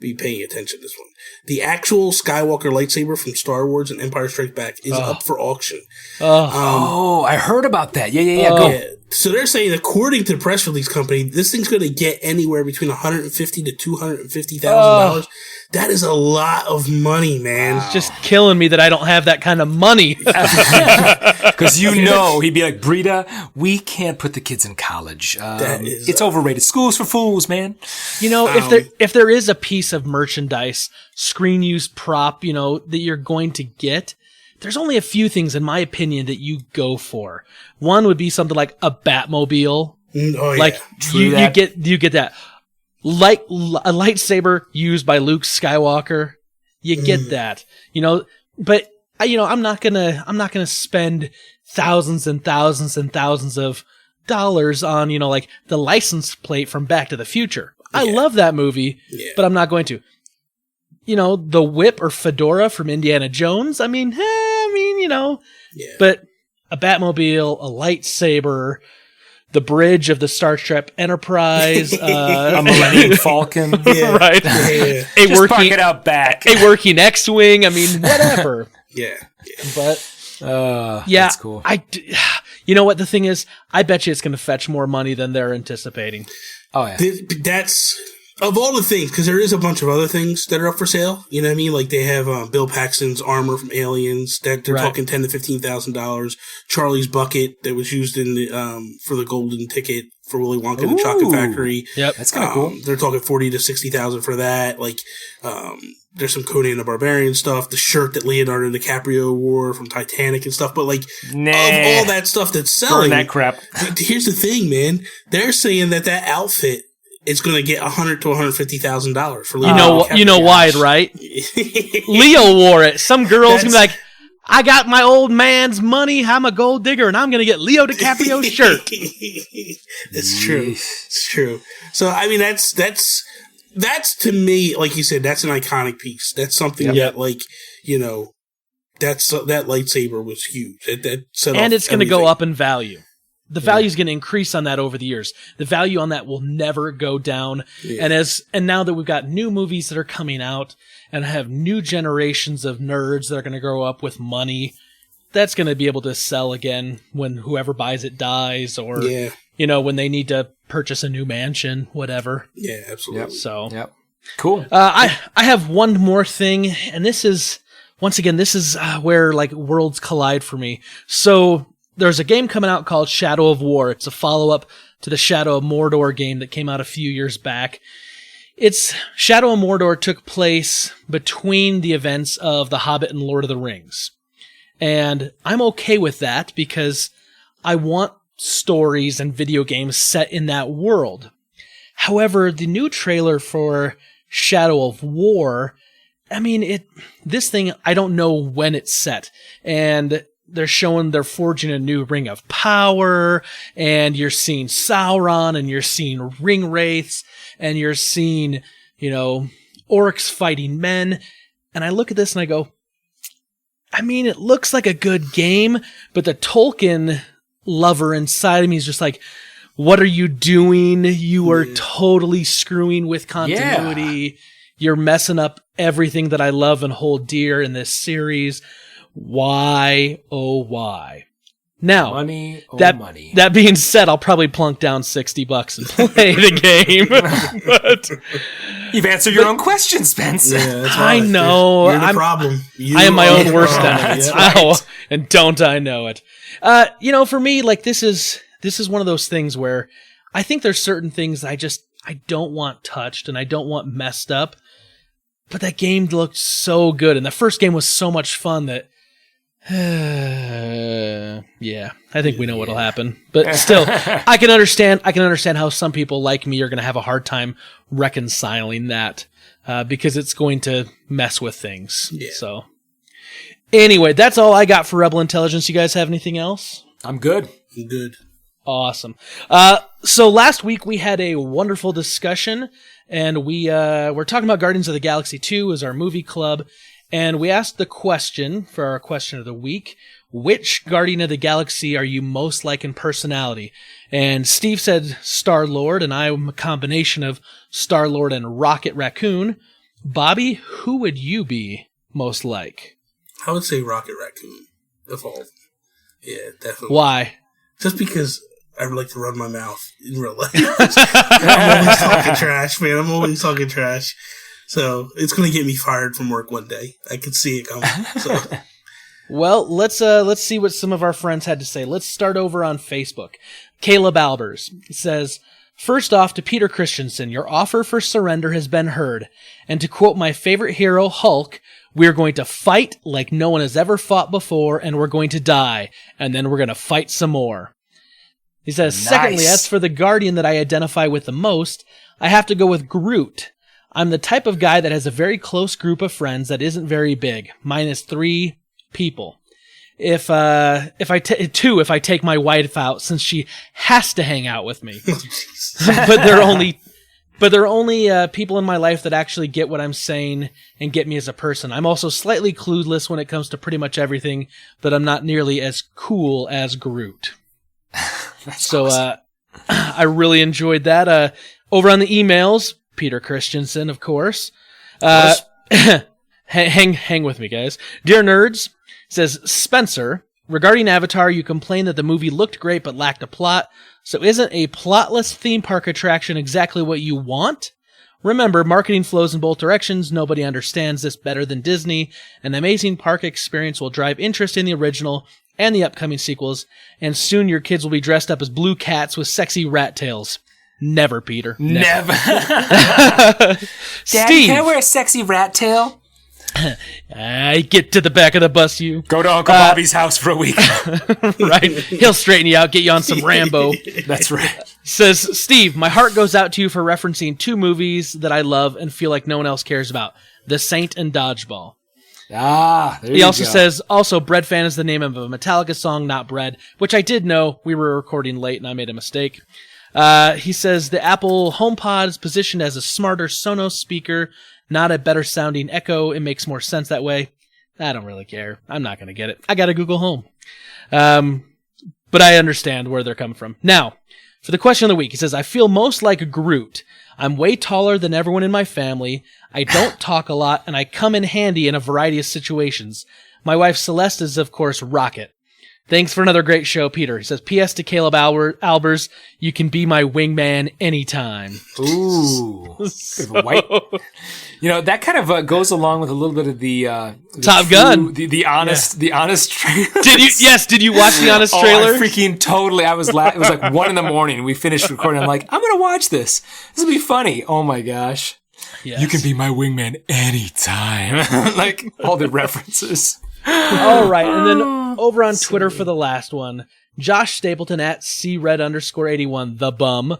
be paying attention to this one. The actual Skywalker lightsaber from Star Wars and Empire Strikes Back is up for auction. I heard about that. Yeah. Go. So they're saying, according to the press release company, this thing's going to get anywhere between $150,000 to $250,000. That is a lot of money, man. It's just killing me that I don't have that kind of money. Because he'd be like, Brita, we can't put the kids in college. It's overrated. School's for fools, man. If there is a piece of merchandise, screen use prop, that you're going to get, there's only a few things, in my opinion, that you go for. One would be something like a Batmobile. You get that. Like a lightsaber used by Luke Skywalker. You get that. But I'm not gonna spend thousands and thousands and thousands of dollars on, like the license plate from Back to the Future. I love that movie, but I'm not going to. the whip or fedora from Indiana Jones. I mean, Yeah. but a Batmobile, a lightsaber, the bridge of the Star Trek Enterprise, A Millennium Falcon. Yeah. right? Yeah. Just park it out back. A working X-wing. I mean, whatever. Yeah. But yeah, that's cool. you know what the thing is? I bet you it's going to fetch more money than they're anticipating. Oh yeah. That's of all the things, because there is a bunch of other things that are up for sale. You know what I mean? Like they have Bill Paxton's armor from Aliens that they're talking $10,000 to $15,000. Charlie's bucket that was used in the for the golden ticket for Willy Wonka and the Chocolate Factory. Yep, that's kind of cool. They're talking $40,000 to $60,000 for that. Like there's some Conan the Barbarian stuff. The shirt that Leonardo DiCaprio wore from Titanic and stuff. But like of all that stuff that's selling, burn that crap. Here's the thing, man. They're saying that outfit. It's going to get $100,000 to $150,000 for Leo. You know why, right? Leo wore it. Some girl's gonna be like, "I got my old man's money. I'm a gold digger, and I'm gonna get Leo DiCaprio's shirt." It's true. It's true. So I mean, that's to me, like you said, that's an iconic piece. That's something that, like, that lightsaber was huge. That set and off it's going to everything. go up in value. The value is going to increase on that over the years. The value on that will never go down. Yeah. And now that we've got new movies that are coming out and have new generations of nerds that are going to grow up with money, that's going to be able to sell again when whoever buys it dies, or when they need to purchase a new mansion, whatever. Yeah, absolutely. So, cool. I have one more thing, and this is where like worlds collide for me. So there's a game coming out called Shadow of War. It's a follow-up to the Shadow of Mordor game that came out a few years back. Shadow of Mordor took place between the events of The Hobbit and Lord of the Rings. And I'm okay with that because I want stories and video games set in that world. However, the new trailer for Shadow of War, I mean, this thing, I don't know when it's set. And they're forging a new ring of power, and you're seeing Sauron, and you're seeing ring wraiths, and you're seeing, orcs fighting men. And I look at this and I go, I mean, it looks like a good game, but the Tolkien lover inside of me is just like, what are you doing? You are totally screwing with continuity. Yeah. You're messing up everything that I love and hold dear in this series. Why, oh, why? Now, money. That being said, I'll probably plunk down $60 and play the game. But you've answered your own question, Spence. Yeah, I know. You're the problem. I am my own worst enemy. Yeah. Oh, and don't I know it? For me, like this is one of those things where I think there's certain things I don't want touched and I don't want messed up. But that game looked so good, and the first game was so much fun that. I think we know what'll happen. But still, I can understand how some people like me are going to have a hard time reconciling that because it's going to mess with things. Yeah. So, anyway, that's all I got for Rebel Intelligence. You guys have anything else? I'm good. I'm good. Awesome. So last week we had a wonderful discussion, and we're talking about Guardians of the Galaxy 2 as our movie club. And we asked the question for our question of the week, which Guardian of the Galaxy are you most like in personality? And Steve said Star-Lord, and I'm a combination of Star-Lord and Rocket Raccoon. Bobby, who would you be most like? I would say Rocket Raccoon. Of all. Yeah, definitely. Why? Just because I would like to run my mouth in real life. I'm always talking trash, man. I'm always talking trash. So it's going to get me fired from work one day. I can see it coming. So. Well, let's see what some of our friends had to say. Let's start over on Facebook. Caleb Albers says, first off, to Peter Christensen, your offer for surrender has been heard. And to quote my favorite hero, Hulk, we're going to fight like no one has ever fought before, and we're going to die. And then we're going to fight some more. He says, nice. Secondly, as for the Guardian that I identify with the most, I have to go with Groot. I'm the type of guy that has a very close group of friends that isn't very big, minus 3 people. If I take my wife out, since she has to hang out with me. But there are only But there are only people in my life that actually get what I'm saying and get me as a person. I'm also slightly clueless when it comes to pretty much everything, but I'm not nearly as cool as Groot. So awesome. I really enjoyed that. Over on the emails, Peter Christensen, of course. Hang with me, guys. Dear Nerds, says Spencer, regarding Avatar, you complained that the movie looked great but lacked a plot. So isn't a plotless theme park attraction exactly what you want? Remember, marketing flows in both directions. Nobody understands this better than Disney. An amazing park experience will drive interest in the original and the upcoming sequels, and soon your kids will be dressed up as blue cats with sexy rat tails. Never, Peter. Never. Daddy, Steve, can I wear a sexy rat tail? I get to the back of the bus, you. Go to Uncle Bobby's house for a week. Right. He'll straighten you out, get you on some Rambo. That's right. Says, Steve, my heart goes out to you for referencing two movies that I love and feel like no one else cares about. The Saint and Dodgeball. There He also says, Bread Fan is the name of a Metallica song, not Bread, which I did know. We were recording late and I made a mistake. He says, the Apple HomePod is positioned as a smarter Sonos speaker, not a better sounding Echo. It makes more sense that way. I don't really care. I'm not going to get it. I got a Google Home. But I understand where they're coming from. Now, for the question of the week, he says, I feel most like Groot. I'm way taller than everyone in my family. I don't talk a lot, and I come in handy in a variety of situations. My wife Celeste is, of course, Rocket. Thanks for another great show, Peter. He says, P.S. to Caleb Albers, you can be my wingman anytime. Ooh. White. You know, that kind of goes along with a little bit of the Top Gun. The honest trailer. Did you watch the honest trailer? I freaking totally. I was it was like 1 a.m. We finished recording. I'm like, I'm going to watch this. This will be funny. Oh my gosh. Yes. You can be my wingman anytime. Like all the references. All right, and then over on Twitter for the last one, Josh Stapleton at CRed_81, the bum.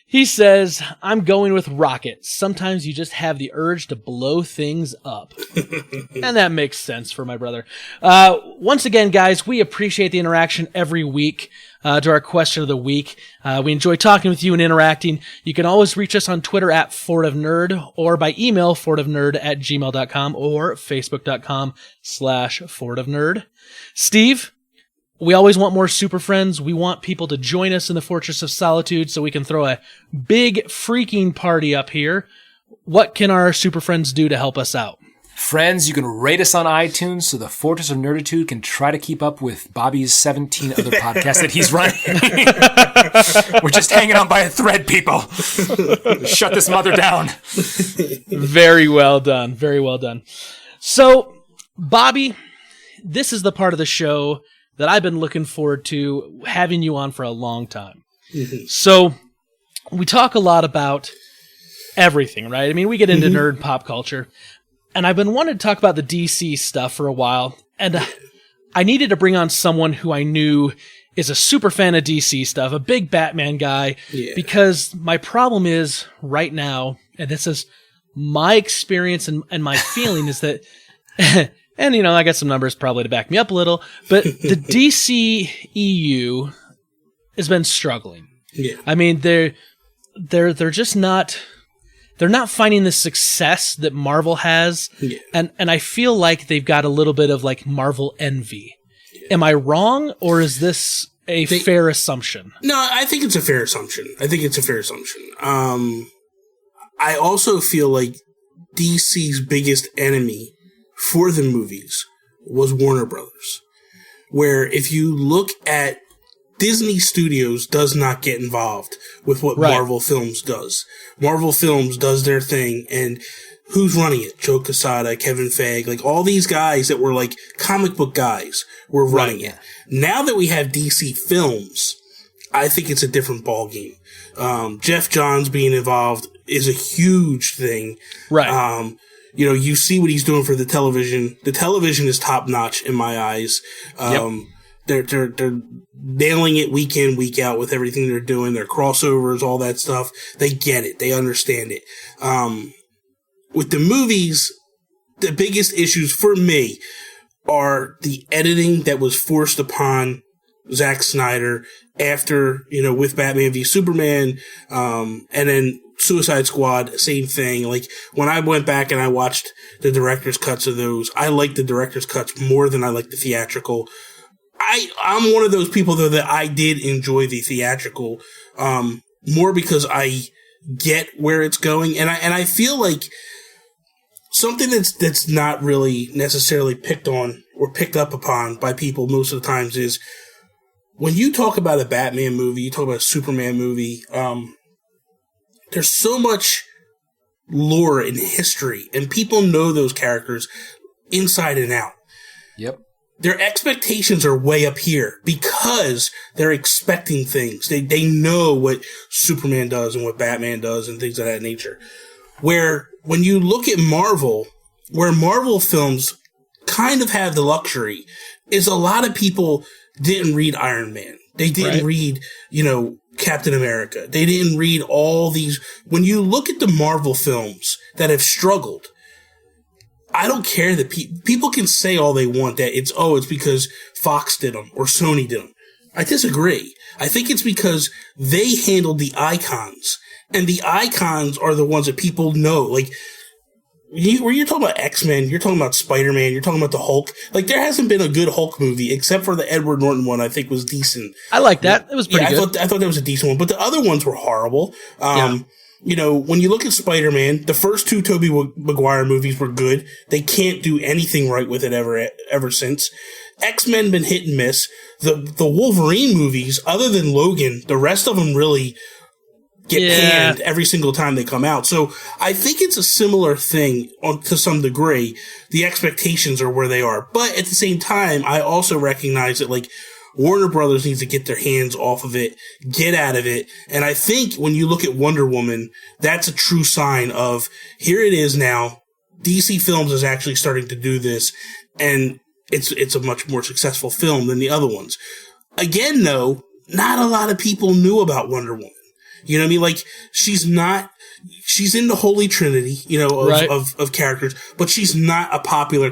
He says, I'm going with Rocket. Sometimes you just have the urge to blow things up. And that makes sense for my brother. Once again, guys, we appreciate the interaction every week to our question of the week. We enjoy talking with you and interacting. You can always reach us on Twitter at FordofNerd or by email fordofnerd@gmail.com or facebook.com/FordofNerd. Steve, we always want more super friends. We want people to join us in the Fortress of Solitude so we can throw a big freaking party up here. What can our super friends do to help us out? Friends, you can rate us on iTunes so the Fortress of Nerditude can try to keep up with Bobby's 17 other podcasts that he's running. We're just hanging on by a thread, people. Shut this mother down. Very well done. Very well done. So, Bobby, this is the part of the show that I've been looking forward to having you on for a long time. Mm-hmm. So, we talk a lot about everything, right? I mean, we get into nerd pop culture. And I've been wanting to talk about the DC stuff for a while. And I needed to bring on someone who I knew is a super fan of DC stuff, a big Batman guy. Yeah. Because my problem is right now, and this is my experience and my feeling is that... And, you know, I got some numbers probably to back me up a little, but the DC EU has been struggling. Yeah. I mean, they're just not, they're not finding the success that Marvel has. Yeah. And I feel like they've got a little bit of like Marvel envy. Yeah. Am I wrong, or is this a fair assumption? No, I think it's a fair assumption. I also feel like DC's biggest enemy for the movies was Warner Brothers, where if you look at Disney Studios does not get involved with what Marvel Films does. Marvel Films does their thing, and who's running it? Joe Quesada, Kevin Feige, like all these guys that were like comic book guys were running it. Now that we have DC Films, I think it's a different ballgame. Jeff Johns being involved is a huge thing. Right. You know, you see what he's doing for the television. The television is top notch in my eyes. They're nailing it week in, week out with everything they're doing. Their crossovers, all that stuff. They get it. They understand it. With the movies, the biggest issues for me are the editing that was forced upon Zack Snyder after, you know, with Batman v Superman, and then Suicide Squad, same thing. Like, when I went back and I watched the director's cuts of those, I like the director's cuts more than I like the theatrical. I'm one of those people, though, that I did enjoy the theatrical, more because I get where it's going. And I feel like something that's not really necessarily picked on or picked up upon by people most of the times is when you talk about a Batman movie, you talk about a Superman movie, there's so much lore and history, and people know those characters inside and out. Yep. Their expectations are way up here because they're expecting things. They know what Superman does and what Batman does and things of that nature. Where when you look at Marvel, where Marvel films kind of have the luxury is a lot of people didn't read Iron Man. They didn't read, Captain America. They didn't read all these. When you look at the Marvel films that have struggled, I don't care that people can say all they want that it's because Fox did them or Sony did them. I disagree. I think it's because they handled the icons, and the icons are the ones that people know. Like, when you're talking about X-Men, you're talking about Spider-Man, you're talking about the Hulk. Like, there hasn't been a good Hulk movie except for the Edward Norton one. I think was decent. I like that. It was pretty good. I thought that was a decent one, but the other ones were horrible. When you look at Spider-Man, the first two Tobey Maguire movies were good. They can't do anything right with it ever since. X-Men been hit and miss. The Wolverine movies, other than Logan, the rest of them really get panned every single time they come out. So I think it's a similar thing to some degree. The expectations are where they are. But at the same time, I also recognize that, like, Warner Brothers needs to get their hands off of it, get out of it. And I think when you look at Wonder Woman, that's a true sign of, here it is now. DC Films is actually starting to do this, and it's a much more successful film than the other ones. Again, though, not a lot of people knew about Wonder Woman. You know what I mean? Like, she's in the Holy Trinity, of characters, but she's not a popular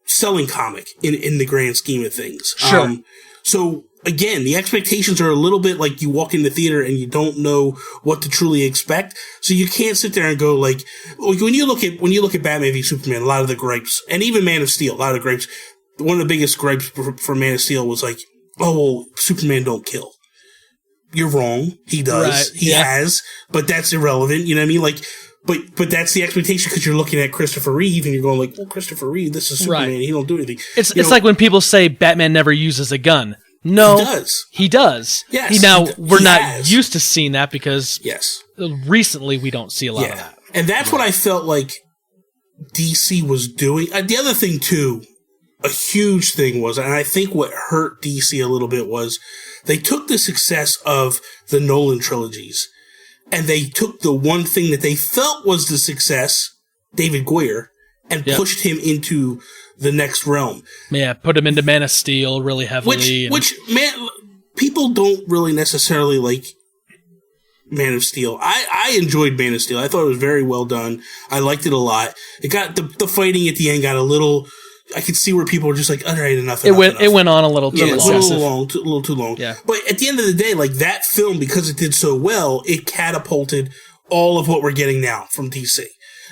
selling comic in the grand scheme of things. Sure. So again, the expectations are a little bit like you walk in the theater and you don't know what to truly expect. So you can't sit there and go like when you look at Batman v Superman, a lot of the gripes, and even Man of Steel, a lot of the gripes. One of the biggest gripes for Man of Steel was like, oh, well, Superman don't kill. You're wrong. He does. Right. He has, but that's irrelevant. You know what I mean? Like, but that's the expectation because you're looking at Christopher Reeve and you're going like, well, Christopher Reeve, this is Superman. Right. He don't do anything. It's like when people say Batman never uses a gun. No, he does. He does. Yes. We're not used to seeing that because recently we don't see a lot of that. And that's what I felt like DC was doing. The other thing too, a huge thing was, and I think what hurt DC a little bit was, they took the success of the Nolan trilogies and they took the one thing that they felt was the success, David Goyer, and pushed him into the next realm. Yeah, put him into Man of Steel really heavily. Which people don't really necessarily like Man of Steel. I enjoyed Man of Steel. I thought it was very well done. I liked it a lot. It got the fighting at the end got a little. I could see where people were just like, all right, enough. It went on a little too long. A little too long. Yeah. But at the end of the day, like that film, because it did so well, it catapulted all of what we're getting now from DC.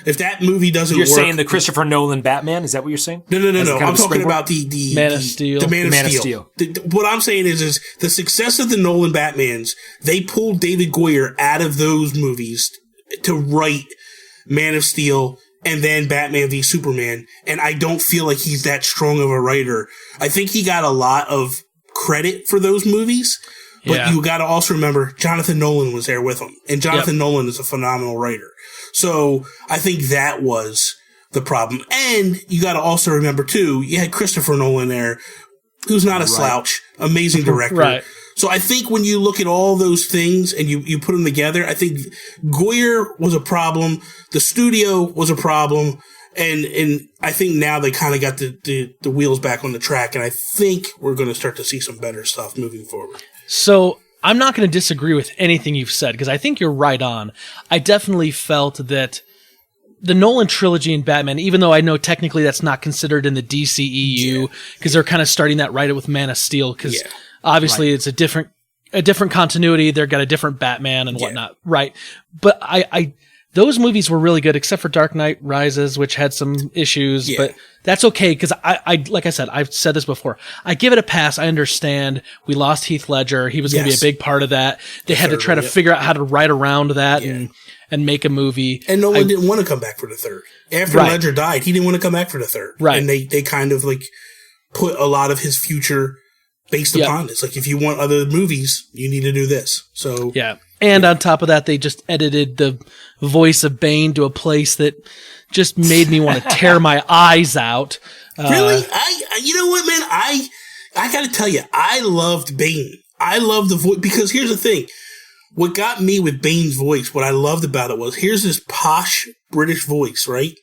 If that movie doesn't work... You're saying the Christopher Nolan Batman? Is that what you're saying? No. I'm talking about the Man of Steel. The Man of Steel. What I'm saying is the success of the Nolan Batmans, they pulled David Goyer out of those movies to write Man of Steel and then Batman v Superman, and I don't feel like he's that strong of a writer. I think he got a lot of credit for those movies, but you got to also remember Jonathan Nolan was there with him, and Jonathan Nolan is a phenomenal writer. So I think that was the problem. And you got to also remember, too, you had Christopher Nolan there, who's not a slouch, amazing director. Right. So I think when you look at all those things and you put them together, I think Goyer was a problem, the studio was a problem, and I think now they kind of got the wheels back on the track, and I think we're going to start to see some better stuff moving forward. So I'm not going to disagree with anything you've said, because I think you're right on. I definitely felt that the Nolan trilogy in Batman, even though I know technically that's not considered in the DCEU, because they're kind of starting that right with Man of Steel, because obviously it's a different a different continuity. They've got a different Batman and whatnot. Right. But I those movies were really good, except for Dark Knight Rises, which had some issues, but that's okay. Cause I, like I said, I've said this before. I give it a pass. I understand we lost Heath Ledger. He was going to be a big part of that. They had to try to figure out how to write around that and make a movie. And Nolan didn't want to come back for the third. After Ledger died, he didn't want to come back for the third. Right. And they kind of like put a lot of his future based upon this. Like, if you want other movies, you need to do this. So yeah. And on top of that, they just edited the voice of Bane to a place that just made me want to tear my eyes out. Really? You know what, man? I got to tell you, I loved Bane. I loved the voice, because here's the thing. What got me with Bane's voice, what I loved about it was, here's this posh British voice, right?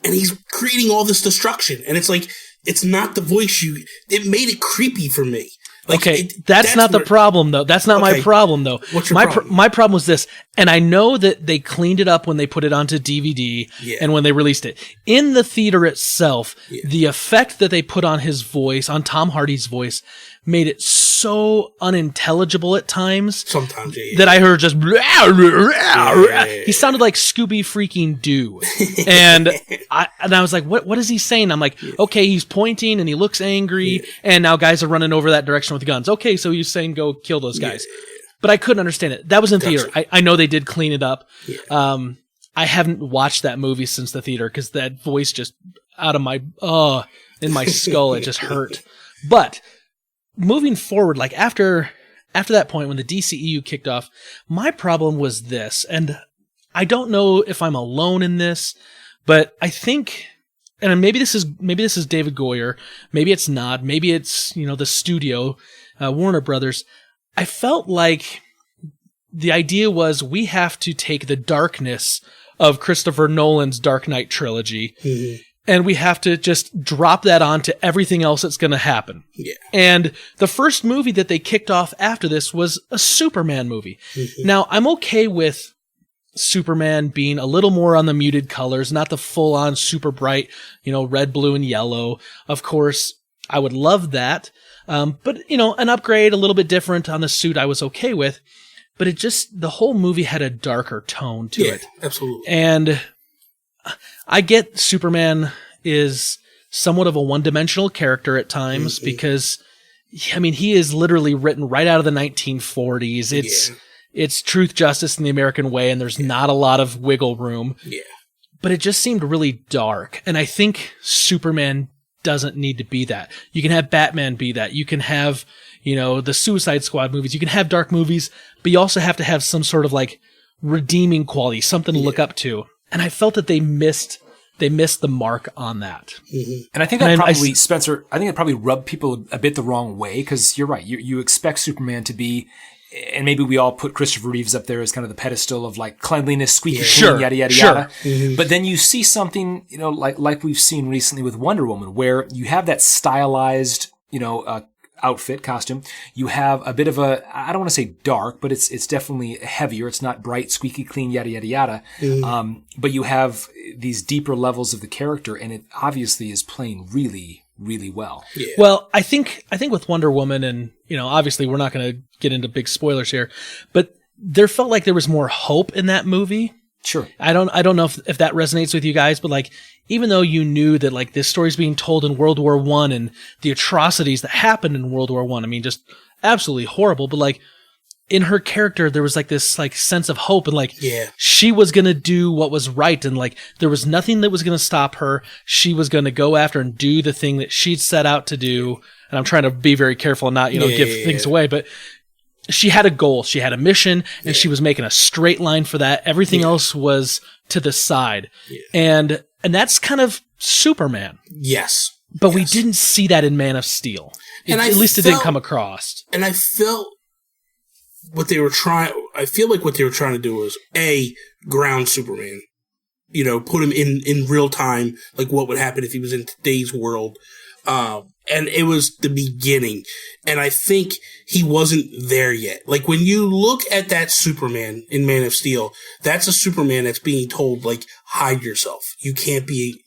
And he's creating all this destruction. And it's like, it's not the voice it made it creepy for me. Like, okay, that's not the problem, though. That's not my problem, though. What's your problem? My problem was this, and I know that they cleaned it up when they put it onto DVD and when they released it. In the theater itself, the effect that they put on his voice, on Tom Hardy's voice, made it so unintelligible at times. Sometimes, that I heard just he sounded like Scooby freaking Doo. And I was like, what is he saying? I'm like, okay, he's pointing and he looks angry, and now guys are running over that direction with guns. Okay, so he's saying go kill those guys. But I couldn't understand it. That was in theater. I know they did clean it up. I haven't watched that movie since the theater because that voice just out of my in my skull, it just hurt. But moving forward, like after that point when the DCEU kicked off, my problem was this, and I don't know if I'm alone in this, but I think, and maybe this is David Goyer, maybe it's not, maybe it's the studio, Warner Brothers. I felt like the idea was we have to take the darkness of Christopher Nolan's Dark Knight trilogy. And we have to just drop that onto everything else that's going to happen. Yeah. And the first movie that they kicked off after this was a Superman movie. Now, I'm okay with Superman being a little more on the muted colors, not the full-on super bright, red, blue, and yellow. Of course, I would love that. But, an upgrade, a little bit different on the suit I was okay with. But the whole movie had a darker tone to it. Yeah, absolutely. And I get Superman is somewhat of a one-dimensional character at times because, he is literally written right out of the 1940s. It's truth, justice, and the American way, and there's not a lot of wiggle room. Yeah. But it just seemed really dark, and I think Superman doesn't need to be that. You can have Batman be that. You can have, the Suicide Squad movies. You can have dark movies, but you also have to have some sort of like redeeming quality, something to look up to. And I felt that they missed the mark on that. And I think that probably, Spencer, I think it probably rubbed people a bit the wrong way, because you're right. You expect Superman to be, and maybe we all put Christopher Reeves up there as kind of the pedestal of like cleanliness, squeaky clean, yada, yada, yada. But then you see something, like we've seen recently with Wonder Woman, where you have that stylized, outfit, costume. You have a bit of I don't want to say dark, but it's definitely heavier. It's not bright, squeaky clean, yada, yada, yada. But you have these deeper levels of the character, and it obviously is playing really, really well. Yeah. Well, I think with Wonder Woman, and, obviously we're not going to get into big spoilers here, but there felt like there was more hope in that movie. Sure. I don't know if that resonates with you guys, but like, even though you knew that like this story's being told in World War I and the atrocities that happened in World War I, just absolutely horrible, but like in her character, there was like this like sense of hope, and like she was going to do what was right, and like there was nothing that was going to stop her. She was going to go after and do the thing that she'd set out to do. And I'm trying to be very careful and not, give things away, but she had a goal, she had a mission, and she was making a straight line for that. Everything else was to the side. And that's kind of Superman. Yes. But we didn't see that in Man of Steel. At least it didn't come across. And I felt I feel like what they were trying to do was ground Superman. Put him in real time, like what would happen if he was in today's world. and it was the beginning. And I think he wasn't there yet. Like, when you look at that Superman in Man of Steel, that's a Superman that's being told, like, hide yourself. You can't be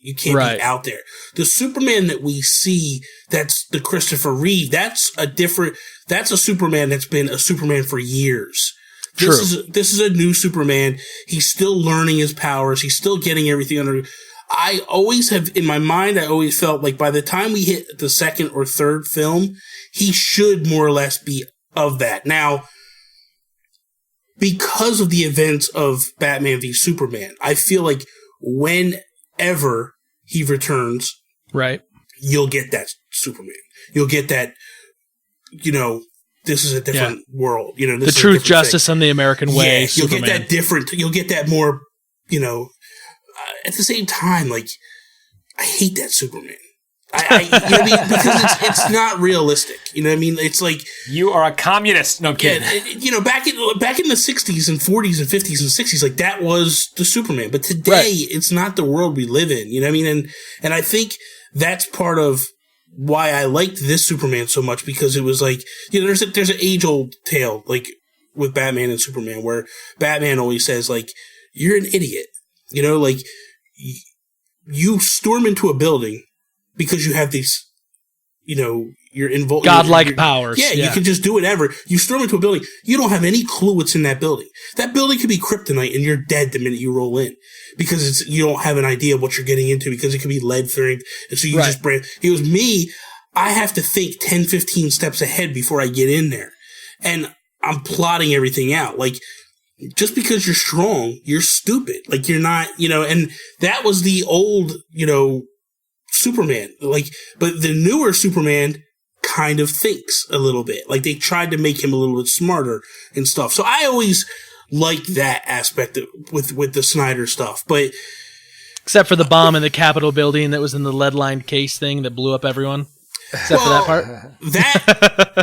out there. The Superman that we see, that's the Christopher Reeve, that's a Superman that's been a Superman for years. This is a new Superman. He's still learning his powers. He's still getting everything under. I always have, in my mind, I always felt like by the time we hit the second or third film, he should more or less be of that. Now, because of the events of Batman v Superman, I feel like whenever he returns, right, you'll get that Superman. You'll get that, this is a different world. This the truth, justice, and the American way. Yeah, you'll Superman. get that different. You'll get that more. At the same time, like, I hate that Superman. Because it's not realistic. You know what I mean? It's like, you are a communist. No kidding. Back in the 60s and 40s and 50s and 60s, like, that was the Superman. But today, it's not the world we live in. You know what I mean? And I think that's part of why I liked this Superman so much, because it was like, there's an age-old tale, like, with Batman and Superman, where Batman always says, like, you're an idiot. Like, you storm into a building because you have these, you're involved. Godlike powers. Yeah, you can just do whatever. You storm into a building. You don't have any clue what's in that building. That building could be kryptonite and you're dead the minute you roll in, because you don't have an idea of what you're getting into, because it could be lead throwing. And so you just brand. It was me. I have to think 10, 15 steps ahead before I get in there. And I'm plotting everything out. Like, just because you're strong, you're stupid. Like, you're not, and that was the old, Superman. Like, but the newer Superman kind of thinks a little bit. Like, they tried to make him a little bit smarter and stuff. So I always liked that aspect with the Snyder stuff. But except for the bomb in the Capitol building that was in the lead-lined case thing that blew up everyone. Except for that part.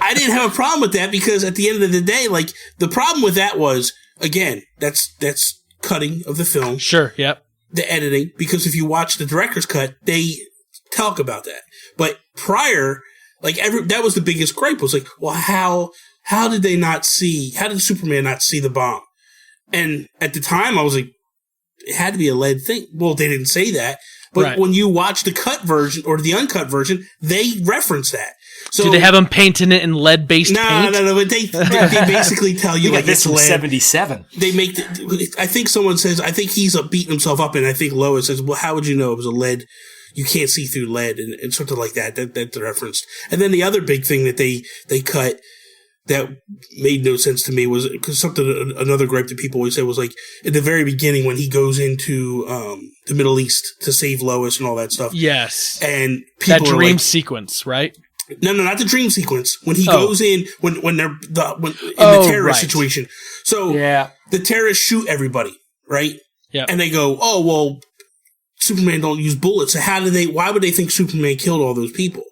I didn't have a problem with that, because at the end of the day, like, the problem with that was, again, that's cutting of the film. Sure, yep. The editing, because if you watch the director's cut, they talk about that. But prior, like, that was the biggest gripe, was like, well, how did Superman not see the bomb? And at the time, I was like, it had to be a lead thing. Well, they didn't say that. But when you watch the cut version or the uncut version, they reference that. So, do they have them painting it in lead-based paint? No. But they basically tell you, like, this it's from lead. 77. They make. I think someone says. I think he's beating himself up, and I think Lois says, "Well, how would you know it was a lead? You can't see through lead," and something like that. That's referenced. And then the other big thing that they cut that made no sense to me was, because another gripe that people always say was, like, at the very beginning when he goes into the Middle East to save Lois and all that stuff. Yes. And people that dream like, sequence, right? No, not the dream sequence. When he goes in, when they're in the terrorist situation. So the terrorists shoot everybody, right? Yeah. And they go, oh, well, Superman don't use bullets. So why would they think Superman killed all those people?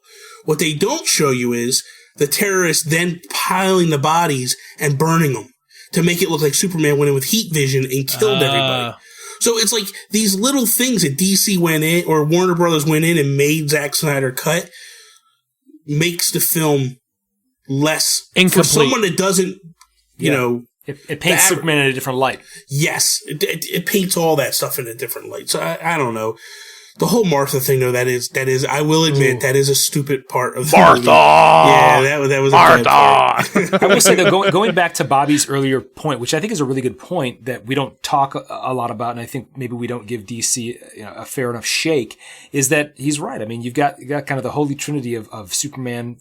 What they don't show you is the terrorists then piling the bodies and burning them to make it look like Superman went in with heat vision and killed everybody. So it's like these little things that DC went in, or Warner Brothers went in and made Zack Snyder cut, makes the film less incomplete. For someone that doesn't, it paints Superman in a different light. Yes, it paints all that stuff in a different light. So I don't know. The whole Martha thing, though, that is, I will admit, that is a stupid part of the movie. Yeah, that was Martha. A bad part. I will say, though, going back to Bobby's earlier point, which I think is a really good point that we don't talk a lot about, and I think maybe we don't give DC a fair enough shake, is that he's right. I mean, you've got kind of the holy trinity of Superman,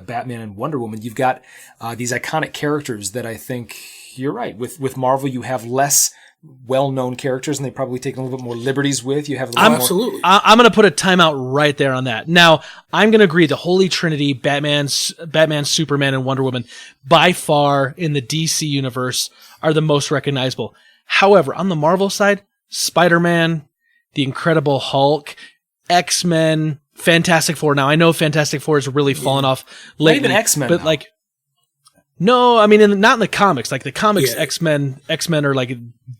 Batman, and Wonder Woman. You've got these iconic characters that I think you're right. With Marvel, you have less well-known characters, and they probably take a little bit more liberties with. You have absolutely. I'm going to put a timeout right there on that. Now, I'm going to agree. The Holy Trinity, Batman, Superman, and Wonder Woman, by far in the DC universe, are the most recognizable. However, on the Marvel side, Spider-Man, the Incredible Hulk, X-Men, Fantastic Four. Now, I know Fantastic Four has really fallen off lately. Not even X-Men, but now. like. No, I mean, not in the comics. Like the comics, X-Men are like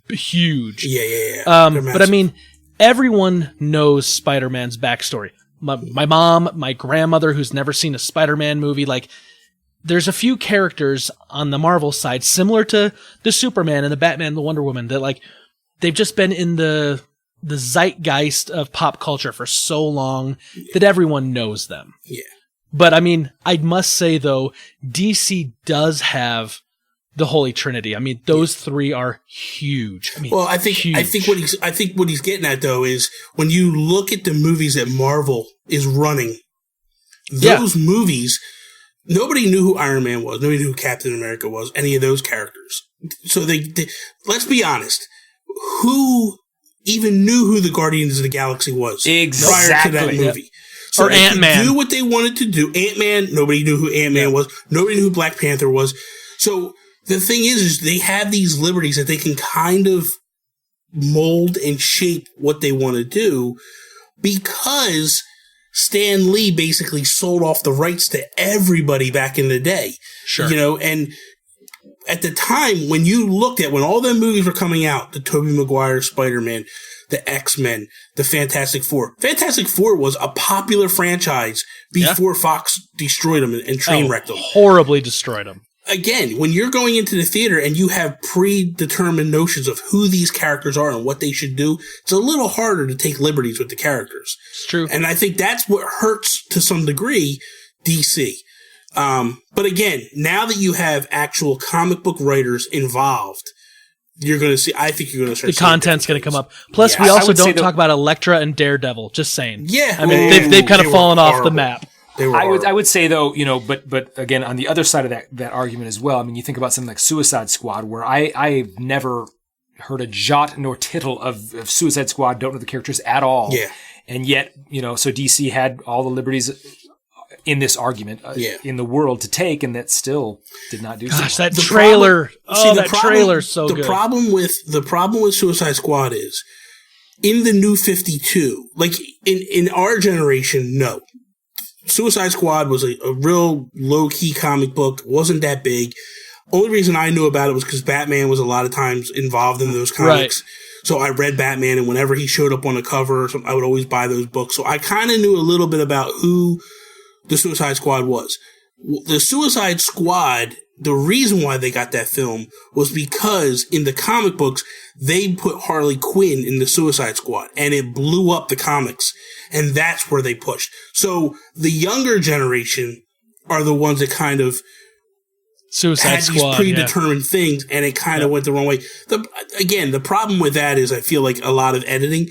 huge. Yeah. But I mean, everyone knows Spider-Man's backstory. my mom, my grandmother who's never seen a Spider-Man movie. Like, there's a few characters on the Marvel side similar to the Superman and the Batman, the Wonder Woman that like they've just been in the zeitgeist of pop culture for so long that everyone knows them. Yeah. But I mean, I must say though, DC does have the Holy Trinity. I mean, those three are huge. I mean, well, I think what he's getting at though is when you look at the movies that Marvel is running, those movies, nobody knew who Iron Man was, nobody knew who Captain America was, any of those characters. So they let's be honest, who even knew who the Guardians of the Galaxy was prior to that movie? Yep. So or Ant-Man. Do what they wanted to do. Ant-Man, nobody knew who Ant-Man was. Nobody knew who Black Panther was. So the thing is they have these liberties that they can kind of mold and shape what they want to do because Stan Lee basically sold off the rights to everybody back in the day. Sure. You know, and at the time when you looked at when all the movies were coming out, the Tobey Maguire Spider-Man, the X-Men, the Fantastic Four. Fantastic Four was a popular franchise before Fox destroyed them and train wrecked them. Horribly destroyed them. Again, when you're going into the theater and you have predetermined notions of who these characters are and what they should do, it's a little harder to take liberties with the characters. It's true. And I think that's what hurts to some degree DC. But again, now that you have actual comic book writers involved, I think you're going to start the content's going to come up. Plus, we also don't talk about Elektra and Daredevil. Just saying. Yeah. I mean, they've kind of fallen off the map. I would say though, you know, but again, on the other side of that argument as well, I mean, you think about something like Suicide Squad, where I've never heard a jot nor tittle of Suicide Squad, don't know the characters at all. Yeah. And yet, you know, so DC had all the liberties in this argument in the world to take, and that still did not do so. Gosh, that trailer. Trailer's so good. The problem with Suicide Squad is in the New 52, like in our generation, no. Suicide Squad was a real low-key comic book. Wasn't that big. Only reason I knew about it was because Batman was a lot of times involved in those comics. Right. So I read Batman, and whenever he showed up on a cover or something, I would always buy those books. So I kind of knew a little bit about who the Suicide Squad was. The Suicide Squad, the reason why they got that film was because in the comic books, they put Harley Quinn in the Suicide Squad, and it blew up the comics. And that's where they pushed. So the younger generation are the ones that kind of had these predetermined things, and it kind of went the wrong way. The problem with that is I feel like a lot of editing.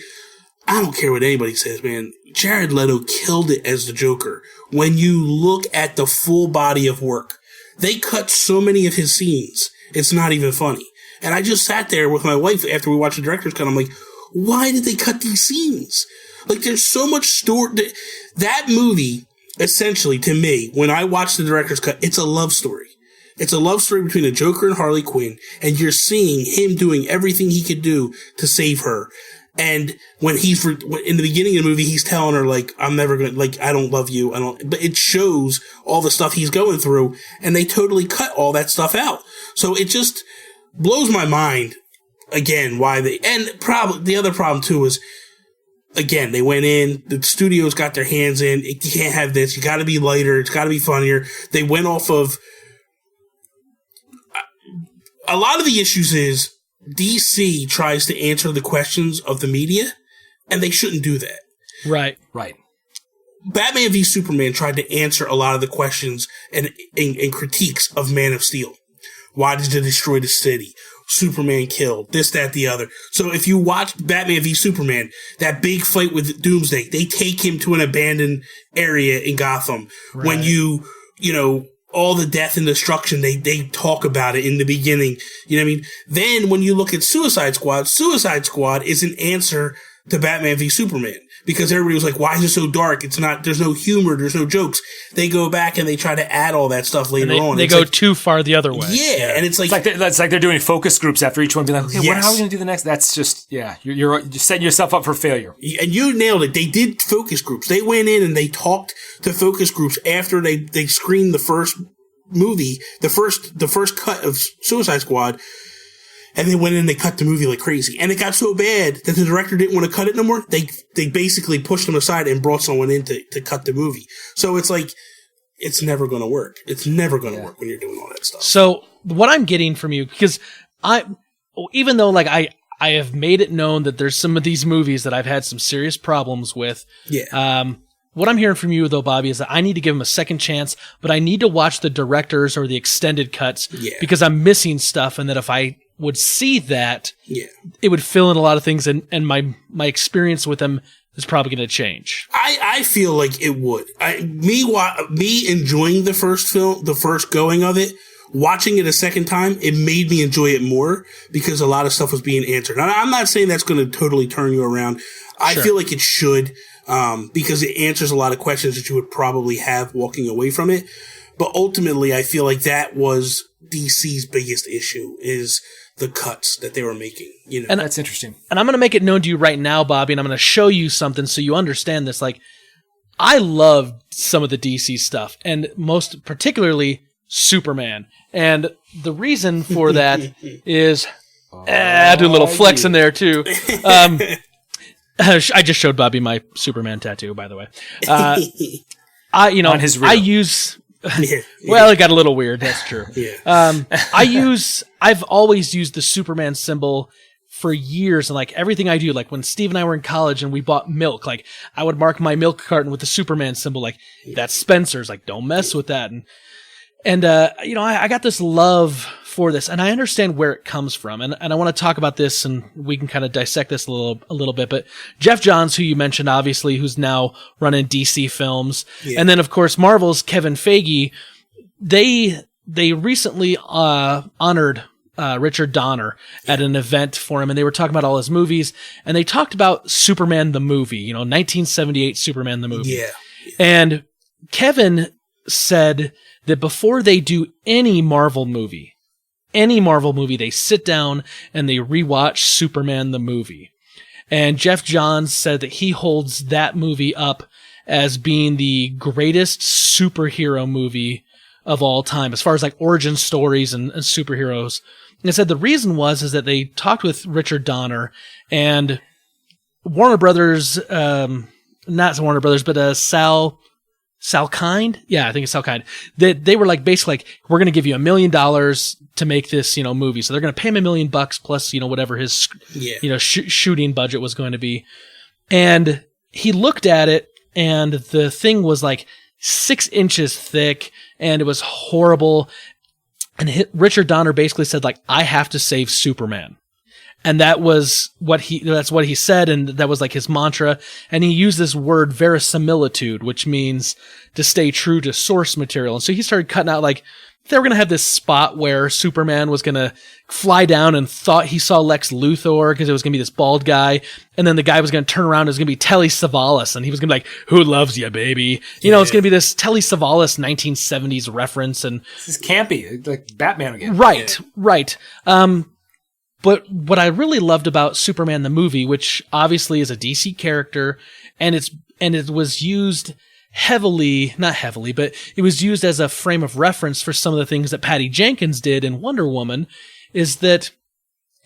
I don't care what anybody says, man. Jared Leto killed it as the Joker. When you look at the full body of work, they cut so many of his scenes. It's not even funny. And I just sat there with my wife after we watched the director's cut. I'm like, why did they cut these scenes? Like, there's so much story. That movie, essentially, to me, when I watched the director's cut, it's a love story. It's a love story between the Joker and Harley Quinn, and you're seeing him doing everything he could do to save her. And when in the beginning of the movie, he's telling her, like, I'm never going to, like, I don't love you. But it shows all the stuff he's going through, and they totally cut all that stuff out. So it just blows my mind, again, why the other problem too is, again, they went in, the studios got their hands in, you can't have this, you gotta be lighter, it's gotta be funnier. They went off of, a lot of the issues is, DC tries to answer the questions of the media, and they shouldn't do that. Right. Batman v Superman tried to answer a lot of the questions and critiques of Man of Steel. Why did they destroy the city? Superman killed, this, that, the other. So if you watch Batman v Superman, that big fight with Doomsday, they take him to an abandoned area in Gotham. Right. When you know, all the death and destruction, they talk about it in the beginning. You know what I mean? Then when you look at Suicide Squad is an answer to Batman v Superman. Because everybody was like, why is it so dark? There's no humor, there's no jokes. They go back and they try to add all that stuff later on. They go too far the other way. Yeah, and it's like they're doing focus groups after each one, being like, okay, how are we going to do the next? That's just, you're setting yourself up for failure. And you nailed it. They did focus groups. They went in and they talked to focus groups after they screened the first movie, the first cut of Suicide Squad. And they went in and they cut the movie like crazy. And it got so bad that the director didn't want to cut it no more. They basically pushed them aside and brought someone in to cut the movie. So it's like, it's never going to work. It's never going to work when you're doing all that stuff. So what I'm getting from you, because even though like I have made it known that there's some of these movies that I've had some serious problems with. Yeah. What I'm hearing from you though, Bobby, is that I need to give them a second chance, but I need to watch the directors or the extended cuts because I'm missing stuff, and that if I would see that, it would fill in a lot of things, and my experience with them is probably going to change. I feel like it would. Me enjoying the first film, the first going of it, watching it a second time, it made me enjoy it more because a lot of stuff was being answered. Now, I'm not saying that's going to totally turn you around. I feel like it should, because it answers a lot of questions that you would probably have walking away from it. But ultimately, I feel like that was DC's biggest issue, is the cuts that they were making. You know, and that's interesting. And I'm going to make it known to you right now, Bobby, and I'm going to show you something so you understand this. Like, I loved some of the DC stuff, and most particularly Superman. And the reason for that is, I do a little flex in there too. I just showed Bobby my Superman tattoo, by the way. On his reel. I use. Well, it got a little weird. That's true. I've always used the Superman symbol for years, and like everything I do, like when Steve and I were in college and we bought milk, like I would mark my milk carton with the Superman symbol, like that's Spencer's, like don't mess with that. And I got this love for this, and I understand where it comes from, and I want to talk about this, and we can kind of dissect this a little bit. But Jeff Johns, who you mentioned, obviously, who's now running DC Films, and then of course Marvel's Kevin Feige, they recently honored Richard Donner at an event for him, and they were talking about all his movies, and they talked about Superman the movie, 1978 Superman the movie, and Kevin said that before they do any Marvel movie, they sit down and they rewatch Superman the movie. And Jeff Johns said that he holds that movie up as being the greatest superhero movie of all time, as far as like origin stories and superheroes. And said the reason is that they talked with Richard Donner and Warner Brothers, not Warner Brothers, but Sal Kind? Yeah, I think it's Sal Kind. They were like, basically like, we're going to give you $1 million to make this, movie. So they're going to pay him $1 million plus, whatever his, shooting budget was going to be. And he looked at it, and the thing was like 6 inches thick, and it was horrible. And Richard Donner basically said, like, I have to save Superman. And that's what he said, and that was like his mantra. And he used this word verisimilitude, which means to stay true to source material. And so he started cutting out, like, they were going to have this spot where Superman was going to fly down and thought he saw Lex Luthor because it was going to be this bald guy. And then the guy was going to turn around, it was going to be Telly Savalas, and he was going to be like, who loves you, baby? It's going to be this Telly Savalas 1970s reference. And this is campy, like Batman again. Right. But what I really loved about Superman the movie, which obviously is a DC character, and it was used not heavily, but it was used as a frame of reference for some of the things that Patty Jenkins did in Wonder Woman, is that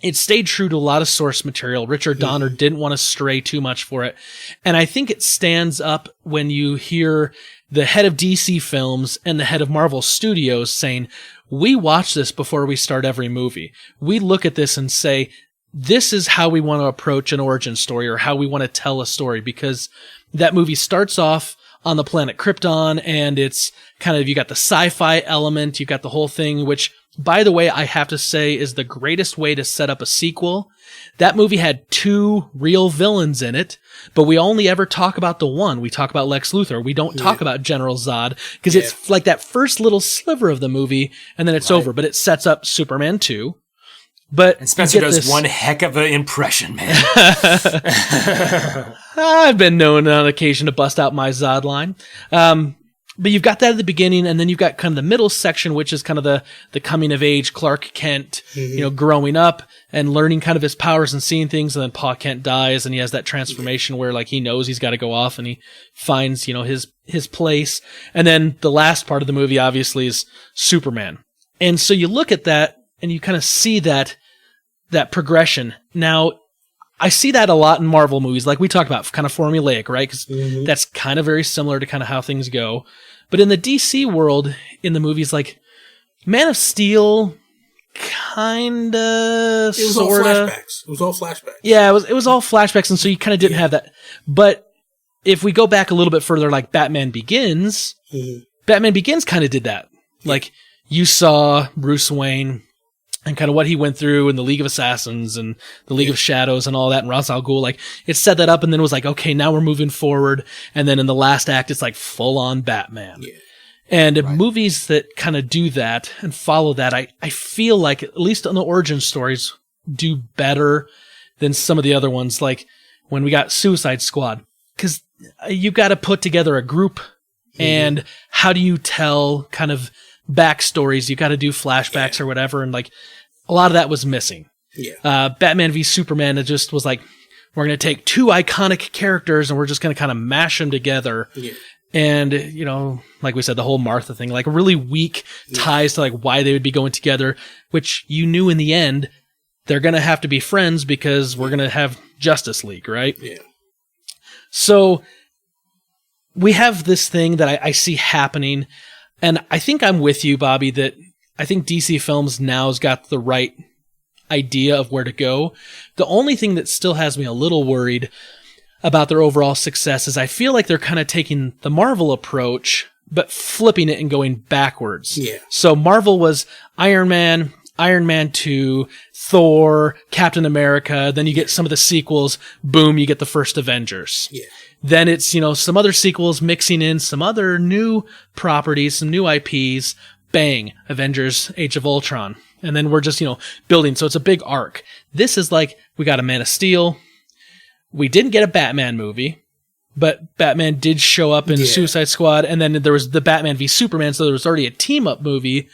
it stayed true to a lot of source material. Richard Donner didn't want to stray too much for it. And I think it stands up when you hear the head of DC Films and the head of Marvel Studios saying, we watch this before we start every movie. We look at this and say, this is how we want to approach an origin story, or how we want to tell a story, because that movie starts off on the planet Krypton, and it's kind of, you got the sci-fi element, you got the whole thing, which, by the way, I have to say is the greatest way to set up a sequel. That movie had 2 real villains in it, but we only ever talk about the one. We talk about Lex Luthor. We don't talk about General Zod, because it's like that first little sliver of the movie, and then it's over. But it sets up Superman 2. And Spencer does one heck of an impression, man. I've been known on occasion to bust out my Zod line. But you've got that at the beginning, and then you've got kind of the middle section, which is kind of the coming of age Clark Kent, growing up and learning kind of his powers and seeing things. And then Pa Kent dies, and he has that transformation where like he knows he's got to go off, and he finds, his place. And then the last part of the movie obviously is Superman. And so you look at that and you kind of see that that progression. Now, I see that a lot in Marvel movies, like we talked about, kind of formulaic, right? Because that's kind of very similar to kind of how things go. But in the DC world, in the movies, like Man of Steel, kinda, It was sorta. all flashbacks. It was all flashbacks. Yeah, it was all flashbacks, and so you kind of didn't have that. But if we go back a little bit further, like Batman Begins, Batman Begins kind of did that. Like, you saw Bruce Wayne and kind of what he went through in the League of Assassins and the League of Shadows and all that, and Ra's al Ghul. Like, it set that up, and then it was like, okay, now we're moving forward. And then in the last act, it's like full-on Batman. Yeah. And movies that kind of do that and follow that, I feel like, at least on the origin stories, do better than some of the other ones, like when we got Suicide Squad. Because you got to put together a group, and how do you tell kind of backstories? You got to do flashbacks or whatever, and like a lot of that was missing. Batman v Superman, it just was like, we're going to take two iconic characters and we're just going to kind of mash them together. And, you know, like we said, the whole Martha thing, like really weak ties to like why they would be going together, which you knew in the end they're going to have to be friends because we're going to have Justice League, right? So we have this thing that I see happening, and I think I'm with you, Bobby, that I think DC Films now has got the right idea of where to go. The only thing that still has me a little worried about their overall success is I feel like they're kind of taking the Marvel approach, but flipping it and going backwards. So Marvel was Iron Man, Iron Man 2, Thor, Captain America, then you get some of the sequels, boom, you get the first Avengers. Then it's, you know, some other sequels mixing in some other new properties, some new IPs, bang, Avengers, Age of Ultron. And then we're just, you know, building. So it's a big arc. This is like, we got a Man of Steel. We didn't get a Batman movie, but Batman did show up in Suicide Squad. And then there was the Batman v Superman. So there was already a team up movie.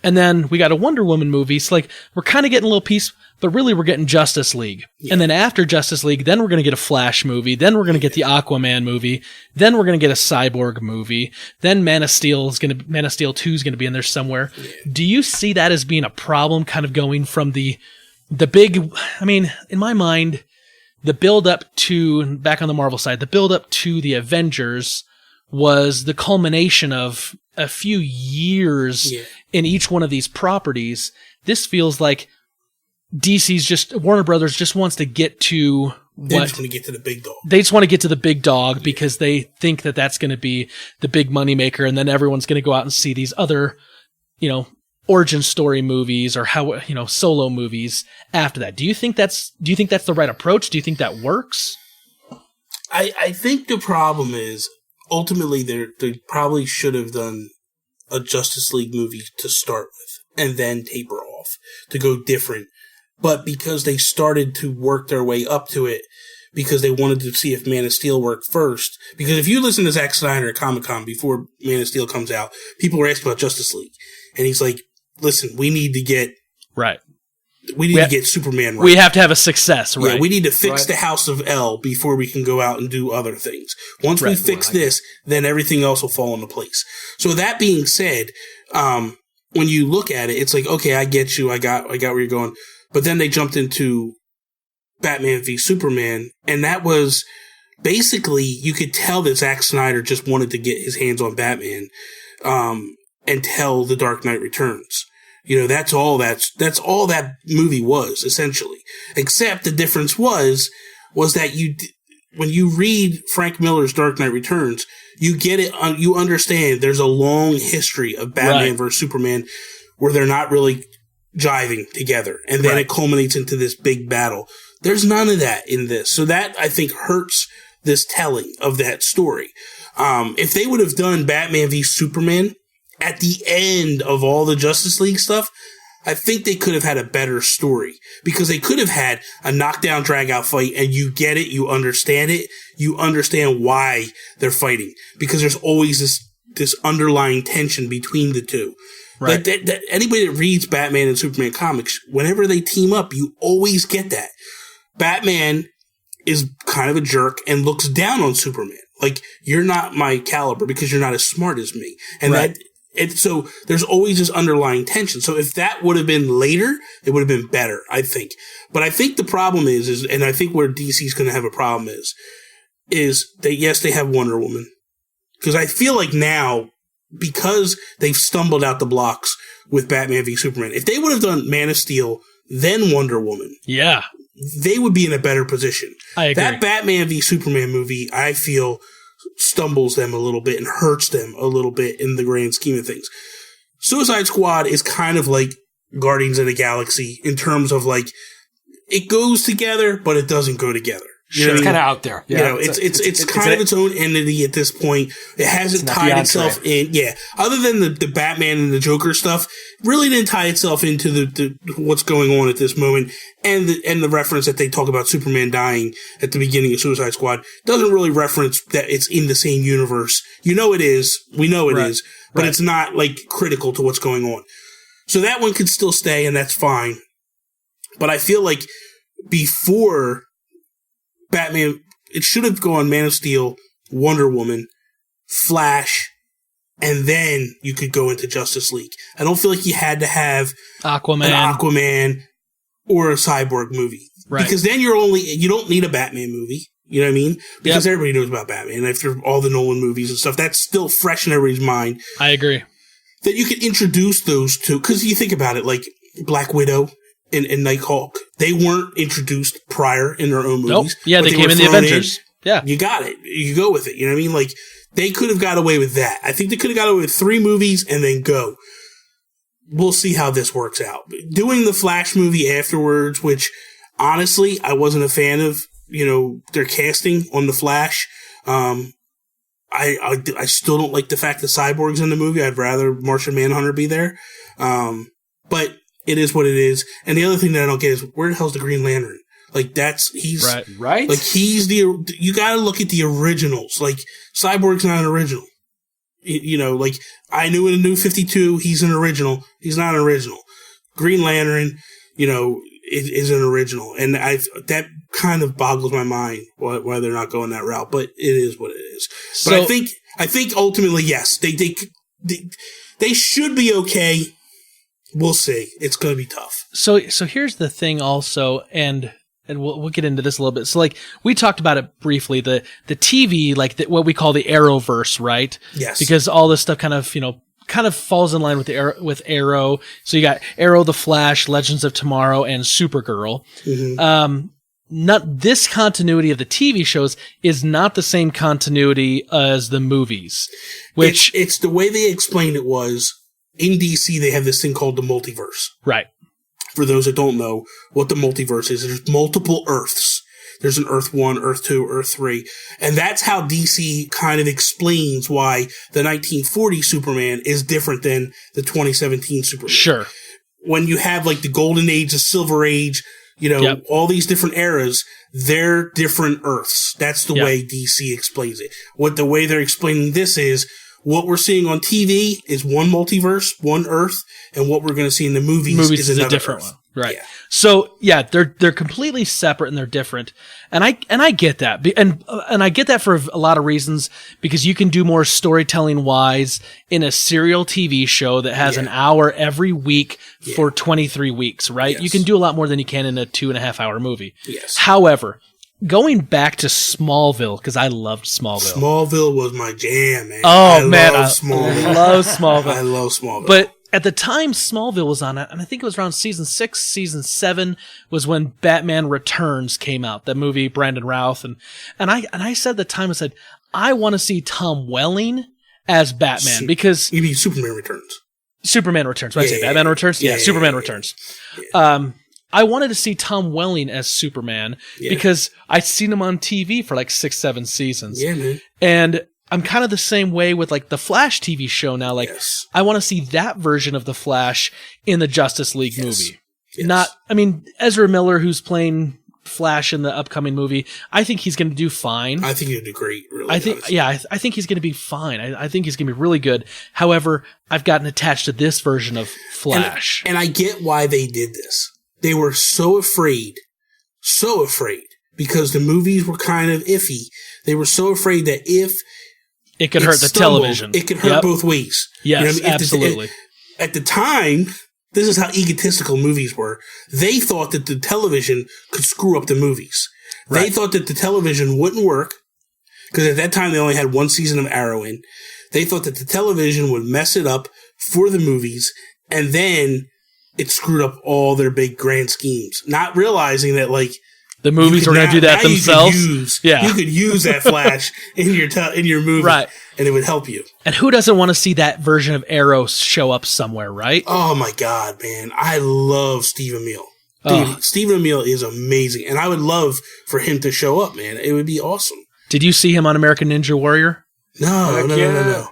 And then we got a Wonder Woman movie. So like, we're kind of getting a little piece, but really we're getting Justice League. And then after Justice League, then we're going to get a Flash movie. Then we're going to get the Aquaman movie. Then we're going to get a Cyborg movie. Then Man of Steel 2 is going to be in there somewhere. Do you see that as being a problem, kind of going from the big, I mean, in my mind, the build up to, back on the Marvel side, the build up to the Avengers was the culmination of a few years in each one of these properties. This feels like Warner Brothers just wants to get to They just want to get to the big dog. They just want to get to the big dog because they think that that's going to be the big moneymaker, and then everyone's going to go out and see these other, you know, origin story movies or solo movies after that. Do you think that's the right approach? Do you think that works? I think the problem is ultimately they probably should have done a Justice League movie to start with and then taper off to go different. But because they started to work their way up to it, because they wanted to see if Man of Steel worked first. Because if you listen to Zack Snyder at Comic-Con before Man of Steel comes out, people were asking about Justice League. And he's like, listen, we need to get Superman right. We have to have a success, right? Yeah, we need to fix the House of L before we can go out and do other things. Once we fix this, then everything else will fall into place. So that being said, when you look at it, it's like, okay, I get you. I got where you're going. But then they jumped into Batman v Superman, and that was basically, you could tell that Zack Snyder just wanted to get his hands on Batman, and tell The Dark Knight Returns. You know, that's all that movie was, essentially. Except the difference was that when you read Frank Miller's Dark Knight Returns, you get it, you understand there's a long history of Batman versus Superman where they're not really jiving together. And then it culminates into this big battle. There's none of that in this. So that, I think, hurts this telling of that story. If they would have done Batman v Superman at the end of all the Justice League stuff, I think they could have had a better story, because they could have had a knockdown, drag out fight, and you get it, you understand why they're fighting, because there's always this underlying tension between the two. Right. That anybody that reads Batman and Superman comics, whenever they team up, you always get that. Batman is kind of a jerk and looks down on Superman. Like, you're not my caliber because you're not as smart as me. And So there's always this underlying tension. So if that would have been later, it would have been better, I think. But I think the problem is, and I think where DC's going to have a problem is that, yes, they have Wonder Woman. Because I feel like now, because they've stumbled out the blocks with Batman v Superman, if they would have done Man of Steel, then Wonder Woman, yeah, they would be in a better position. I agree. That Batman v Superman movie, I feel, stumbles them a little bit and hurts them a little bit in the grand scheme of things. Suicide Squad is kind of like Guardians of the Galaxy in terms of like, it goes together, but it doesn't go together. You know It's what I kind mean? of out there. Yeah, You know, it's kind of its own entity at this point. It hasn't tied itself in. Yeah. Other than the Batman and the Joker stuff, really didn't tie itself into the what's going on at this moment. And the reference that they talk about Superman dying at the beginning of Suicide Squad doesn't really reference that it's in the same universe. You know it is. We know it is. But it's not like critical to what's going on. So that one could still stay, and that's fine. But I feel like before Batman, it should have gone Man of Steel, Wonder Woman, Flash, and then you could go into Justice League. I don't feel like you had to have Aquaman. an Aquaman or a Cyborg movie. Right. Because then you don't need a Batman movie. You know what I mean? Because everybody knows about Batman. After all the Nolan movies and stuff, that's still fresh in everybody's mind. I agree. That you could introduce those two. Because you think about it, like Black Widow and Nighthawk, they weren't introduced prior in their own movies. Nope. Yeah, they came in the Avengers. Yeah. You got it. You go with it. You know what I mean? Like, they could have got away with that. I think they could have got away with 3 movies and then go. We'll see how this works out. Doing the Flash movie afterwards, which honestly, I wasn't a fan of, their casting on the Flash. I still don't like the fact that Cyborg's in the movie. I'd rather Martian Manhunter be there. But it is what it is. And the other thing that I don't get is, where the hell's the Green Lantern? Like, he's right. Like, you gotta look at the originals. Like, Cyborg's not an original. Like, I knew in the New 52, he's an original. He's not an original. Green Lantern, is an original. And that kind of boggles my mind why they're not going that route, but it is what it is. But I think ultimately, yes, they should be okay. We'll see. It's going to be tough. So here's the thing also, and we'll get into this a little bit. So like we talked about it briefly, the TV, like what we call the Arrowverse, right? Yes. Because all this stuff kind of falls in line with Arrow. So you got Arrow, the Flash, Legends of Tomorrow, and Supergirl. Mm-hmm. This continuity of the TV shows is not the same continuity as the movies, which it's the way they explained it was in DC. They have this thing called the multiverse. Right. For those that don't know what the multiverse is, there's multiple Earths. There's an Earth 1, Earth 2, Earth 3. And that's how DC kind of explains why the 1940 Superman is different than the 2017 Superman. Sure. When you have like the Golden Age, the Silver Age, all these different eras, they're different Earths. That's the way DC explains it. The way they're explaining this is, what we're seeing on TV is one multiverse, one Earth, and what we're going to see in the movies is another a different Earth. one. Right. Yeah. So they're completely separate and they're different. And I get that. And I get that for a lot of reasons, because you can do more storytelling wise in a serial TV show that has an hour every week for 23 weeks, right? Yes. You can do a lot more than you can in a 2.5 hour movie. Yes. However, going back to Smallville, because I loved Smallville. Smallville was my jam, man. Oh, man. I love Smallville. I love Smallville. I love Smallville. But at the time Smallville was on, and I think it was around season 6, season 7 was when Batman Returns came out, that movie, Brandon Routh. And I said at the time, I said, I want to see Tom Welling as Batman, because... You mean Superman Returns? Superman Returns. What did I say? Batman Returns? Yeah, Superman Returns. Yeah. I wanted to see Tom Welling as Superman because I'd seen him on TV for like 6, 7 seasons. Yeah, man. And I'm kind of the same way with like the Flash TV show now. Like, I want to see that version of the Flash in the Justice League movie. Yes. Ezra Miller, who's playing Flash in the upcoming movie, I think he's going to do fine. I think he'll do great. Really, I think he's going to be fine. I think he's going to be really good. However, I've gotten attached to this version of Flash, and I get why they did this. They were so afraid, because the movies were kind of iffy. They were so afraid that if it could hurt the television. It could hurt both ways. Yes, you know what I mean? Absolutely. At the time, this is how egotistical movies were. They thought that the television could screw up the movies. Right. They thought that the television wouldn't work because at that time they only had one season of Arrow in. They thought that the television would mess it up for the movies, and then it screwed up all their big grand schemes, not realizing that like the movies were going to do that themselves. You could use that flash in your movie, right? And it would help you. And who doesn't want to see that version of Arrow show up somewhere, right? Oh my God, man! I love Steve Amell. Dude, Steve Amell is amazing, and I would love for him to show up, man. It would be awesome. Did you see him on American Ninja Warrior? No.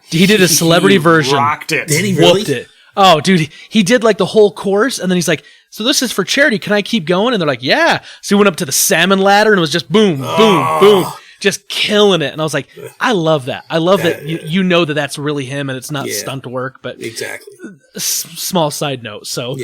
He did a celebrity version. Rocked it. Did he really? Whooped it. Oh, dude, he did like the whole course, and then he's like, so this is for charity. Can I keep going? And they're like, yeah. So he went up to the salmon ladder, and it was just boom, boom, boom, just killing it. And I was like, I love that. I love that you know that that's really him, and it's not stunt work. But exactly. Small side note. So,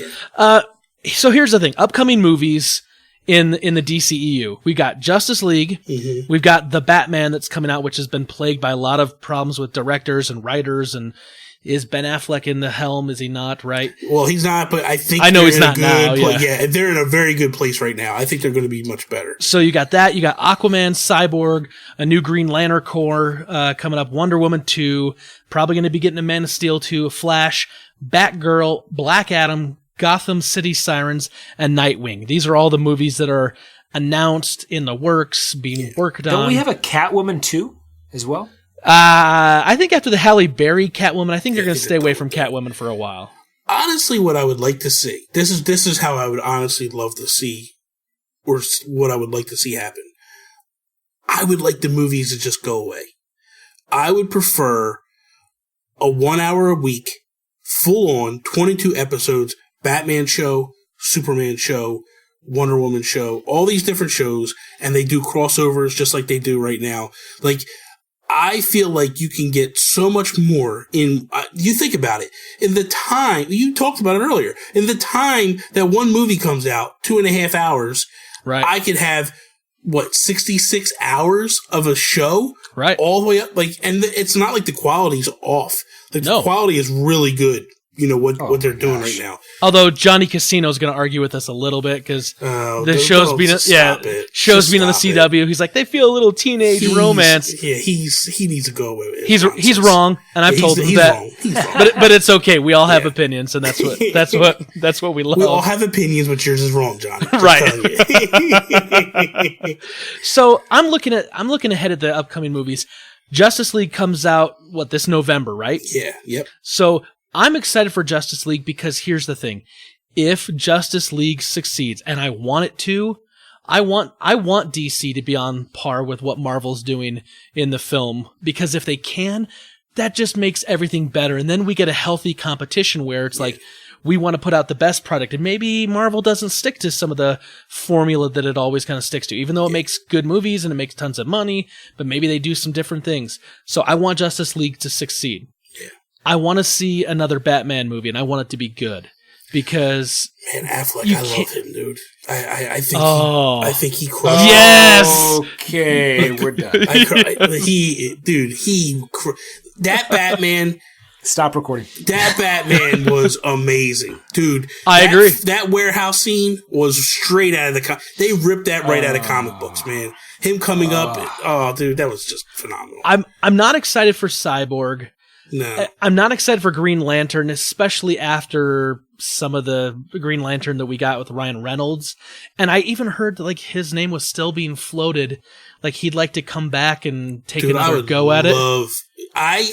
so here's the thing. Upcoming movies in the DCEU. We got Justice League. Mm-hmm. We've got the Batman that's coming out, which has been plagued by a lot of problems with directors and writers. And is Ben Affleck in the helm? Is he not? Right? Well, he's not, but I know he's not now. Yeah, they're in a very good place right now. I think they're going to be much better. So you got that. You got Aquaman, Cyborg, a new Green Lantern Corps coming up, Wonder Woman 2, probably going to be getting a Man of Steel 2, Flash, Batgirl, Black Adam, Gotham City Sirens, and Nightwing. These are all the movies that are announced, in the works, being worked on. Don't we have a Catwoman 2 as well? I think after the Halle Berry Catwoman, I think they're going to stay away from Catwoman for a while. Honestly, what I would like to see, this is how I would honestly love to see, or what I would like to see happen. I would like the movies to just go away. I would prefer a 1 hour a week, full on, 22 episodes, Batman show, Superman show, Wonder Woman show, all these different shows, and they do crossovers just like they do right now. Like, I feel like you can get so much more in, you think about it, in the time, you talked about it earlier, in the time that one movie comes out, 2.5 hours, right? I could have, 66 hours of a show? Right. All the way up, like, and it's not like the quality's off. Like, the quality is really good. You know what they're doing right now. Although Johnny Casino's going to argue with us a little bit because the show's being on the CW. He's like, they feel a little teenage romance. Yeah, he needs to go away. He's wrong, and I've told him that. He's wrong. But it's okay. We all have opinions, and that's what we love. We all have opinions, but yours is wrong, Johnny. Right. So I'm looking ahead at the upcoming movies. Justice League comes out this November, right? Yeah. Yep. So I'm excited for Justice League because here's the thing. If Justice League succeeds, and I want it to, I want DC to be on par with what Marvel's doing in the film, because if they can, that just makes everything better. And then we get a healthy competition where it's like, we want to put out the best product, and maybe Marvel doesn't stick to some of the formula that it always kind of sticks to, even though it makes good movies and it makes tons of money, but maybe they do some different things. So I want Justice League to succeed. I want to see another Batman movie, and I want it to be good because man, Affleck, I love him, dude. I think he crushed. Yes. Okay, we're done. That Batman. Stop recording. That Batman was amazing, dude. I agree. That warehouse scene was straight out of they ripped that right out of comic books, man. Him coming up, dude, that was just phenomenal. I'm not excited for Cyborg. No. I'm not excited for Green Lantern, especially after some of the Green Lantern that we got with Ryan Reynolds. And I even heard that, like, his name was still being floated. Like, he'd like to come back and take another go at it. I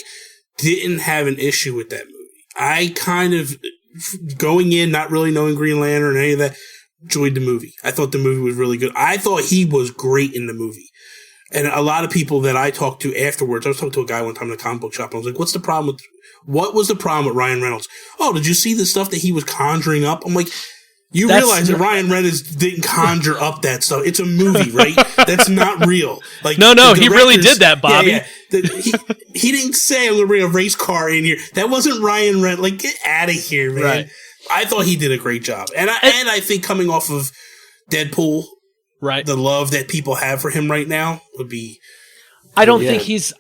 didn't have an issue with that movie. I kind of, going in, not really knowing Green Lantern or any of that, enjoyed the movie. I thought the movie was really good. I thought he was great in the movie. And a lot of people that I talked to afterwards, I was talking to a guy one time in a comic book shop, and I was like, what was the problem with Ryan Reynolds? Oh, did you see the stuff that he was conjuring up? I'm like, you realize that Ryan Reynolds didn't conjure up that stuff. It's a movie, right? That's not real. Like, no, he really did that, Bobby. Yeah. He didn't say, I'm going to bring a race car in here. That wasn't Ryan Reynolds. Like, get out of here, man. Right. I thought he did a great job. And I think coming off of Deadpool, right, the love that people have for him right now would be I don't think he's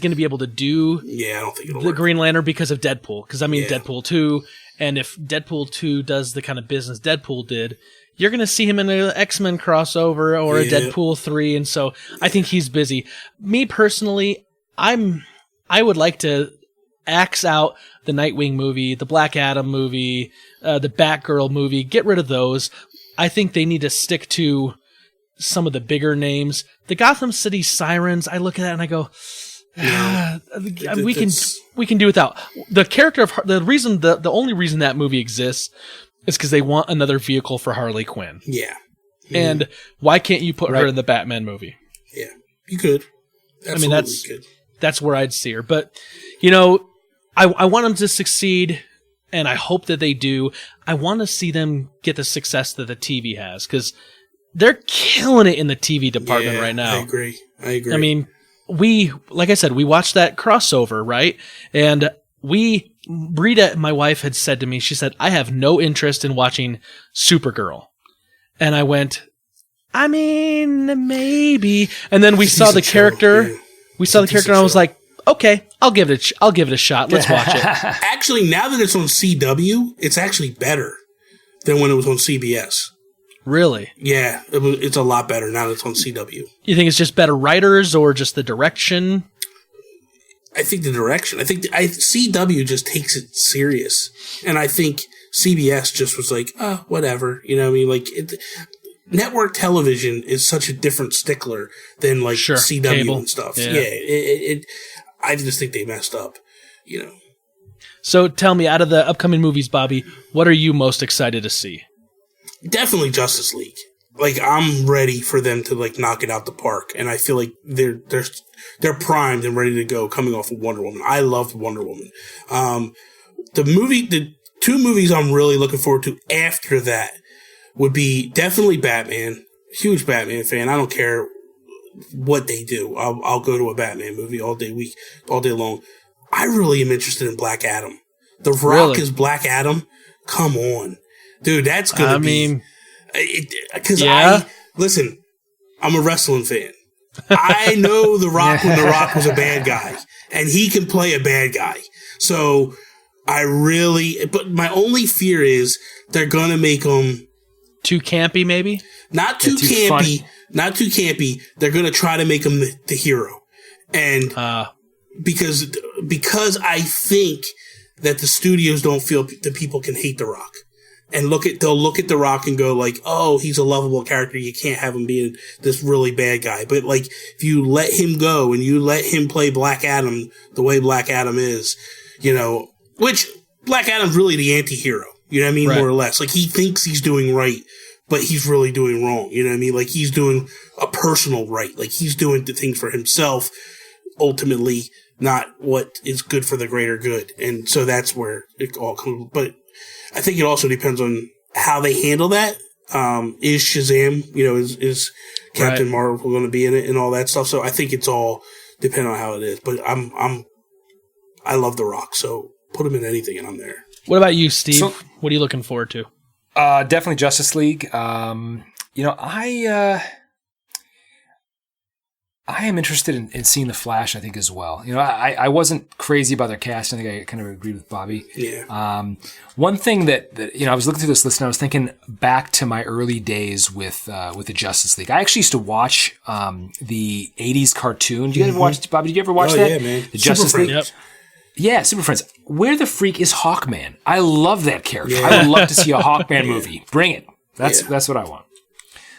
going to be able to do I don't think it'll the work. Green Lantern because of Deadpool. Because, I mean, Yeah. Deadpool 2, and if Deadpool 2 does the kind of business Deadpool did, you're going to see him in an X-Men crossover or a Deadpool 3, and so I think he's busy. Me personally, I would like to axe out the Nightwing movie, the Black Adam movie, the Batgirl movie, get rid of those. I think they need to stick to some of the bigger names. The Gotham City Sirens, I look at that and I go, we can do without. The character of the only reason that movie exists is because they want another vehicle for Harley Quinn. Yeah. And why can't you put her in the Batman movie? Yeah, you could. Absolutely I mean, that's where I'd see her. But, you know, I want them to succeed, and I hope that they do. I want to see them get the success that the TV has, because they're killing it in the TV department right now. I agree. I mean, like I said, we watched that crossover, right? And Brita, my wife, had said to me, she said, I have no interest in watching Supergirl. And I went, I mean, maybe. And then we saw the character. Yeah. We saw the character, and I was like, okay, I'll give it a shot. Let's watch it. Actually, now that it's on CW, it's actually better than when it was on CBS. Really? Yeah, it's a lot better now that it's on CW. You think it's just better writers or just the direction? I think the direction. I think CW just takes it serious, and I think CBS just was like, oh, whatever. You know what I mean? Like, network television is such a different stickler than like CW cable and stuff. Yeah, I just think they messed up. You know. So tell me, out of the upcoming movies, Bobby, what are you most excited to see? Definitely Justice League. Like, I'm ready for them to like knock it out the park, and I feel like they're primed and ready to go coming off of Wonder Woman. I loved Wonder Woman. The two movies I'm really looking forward to after that would be definitely Batman. Huge Batman fan. I don't care what they do. I'll go to a Batman movie all day long. I really am interested in Black Adam. The Rock is Black Adam. Come on, dude. That's gonna be. Because listen, I'm a wrestling fan. I know The Rock when The Rock was a bad guy, and he can play a bad guy. So but my only fear is they're gonna make him too campy, maybe. Not too campy. Funny. Not too campy. They're gonna try to make him the hero, and because I think that the studios don't feel that people can hate The Rock. And they'll look at The Rock and go like, oh, he's a lovable character. You can't have him being this really bad guy. But like, if you let him go and you let him play Black Adam the way Black Adam is, you know, which Black Adam's really the anti-hero, you know what I mean? Right. More or less. Like, he thinks he's doing right, but he's really doing wrong. You know what I mean? Like, he's doing a personal right. Like, he's doing the things for himself, ultimately, not what is good for the greater good. And so that's where it all comes. But I think it also depends on how they handle that. Is Shazam, you know, is Captain Marvel going to be in it and all that stuff? So I think it's all depending on how it is. But I love The Rock, so put him in anything and I'm there. What about you, Steve? So, what are you looking forward to? Definitely Justice League. You know, I am interested in seeing The Flash, I think, as well. You know, I wasn't crazy about their cast. I think I kind of agreed with Bobby. Yeah. One thing that, you know, I was looking through this list and I was thinking back to my early days with the Justice League. I actually used to watch the 80s cartoon. Did you ever watch, Bobby, did you ever watch that? Yeah, man. The Justice League? Yep. Yeah, Super Friends. Where the freak is Hawkman? I love that character. Yeah. I would love to see a Hawkman movie. Bring it. That's what I want.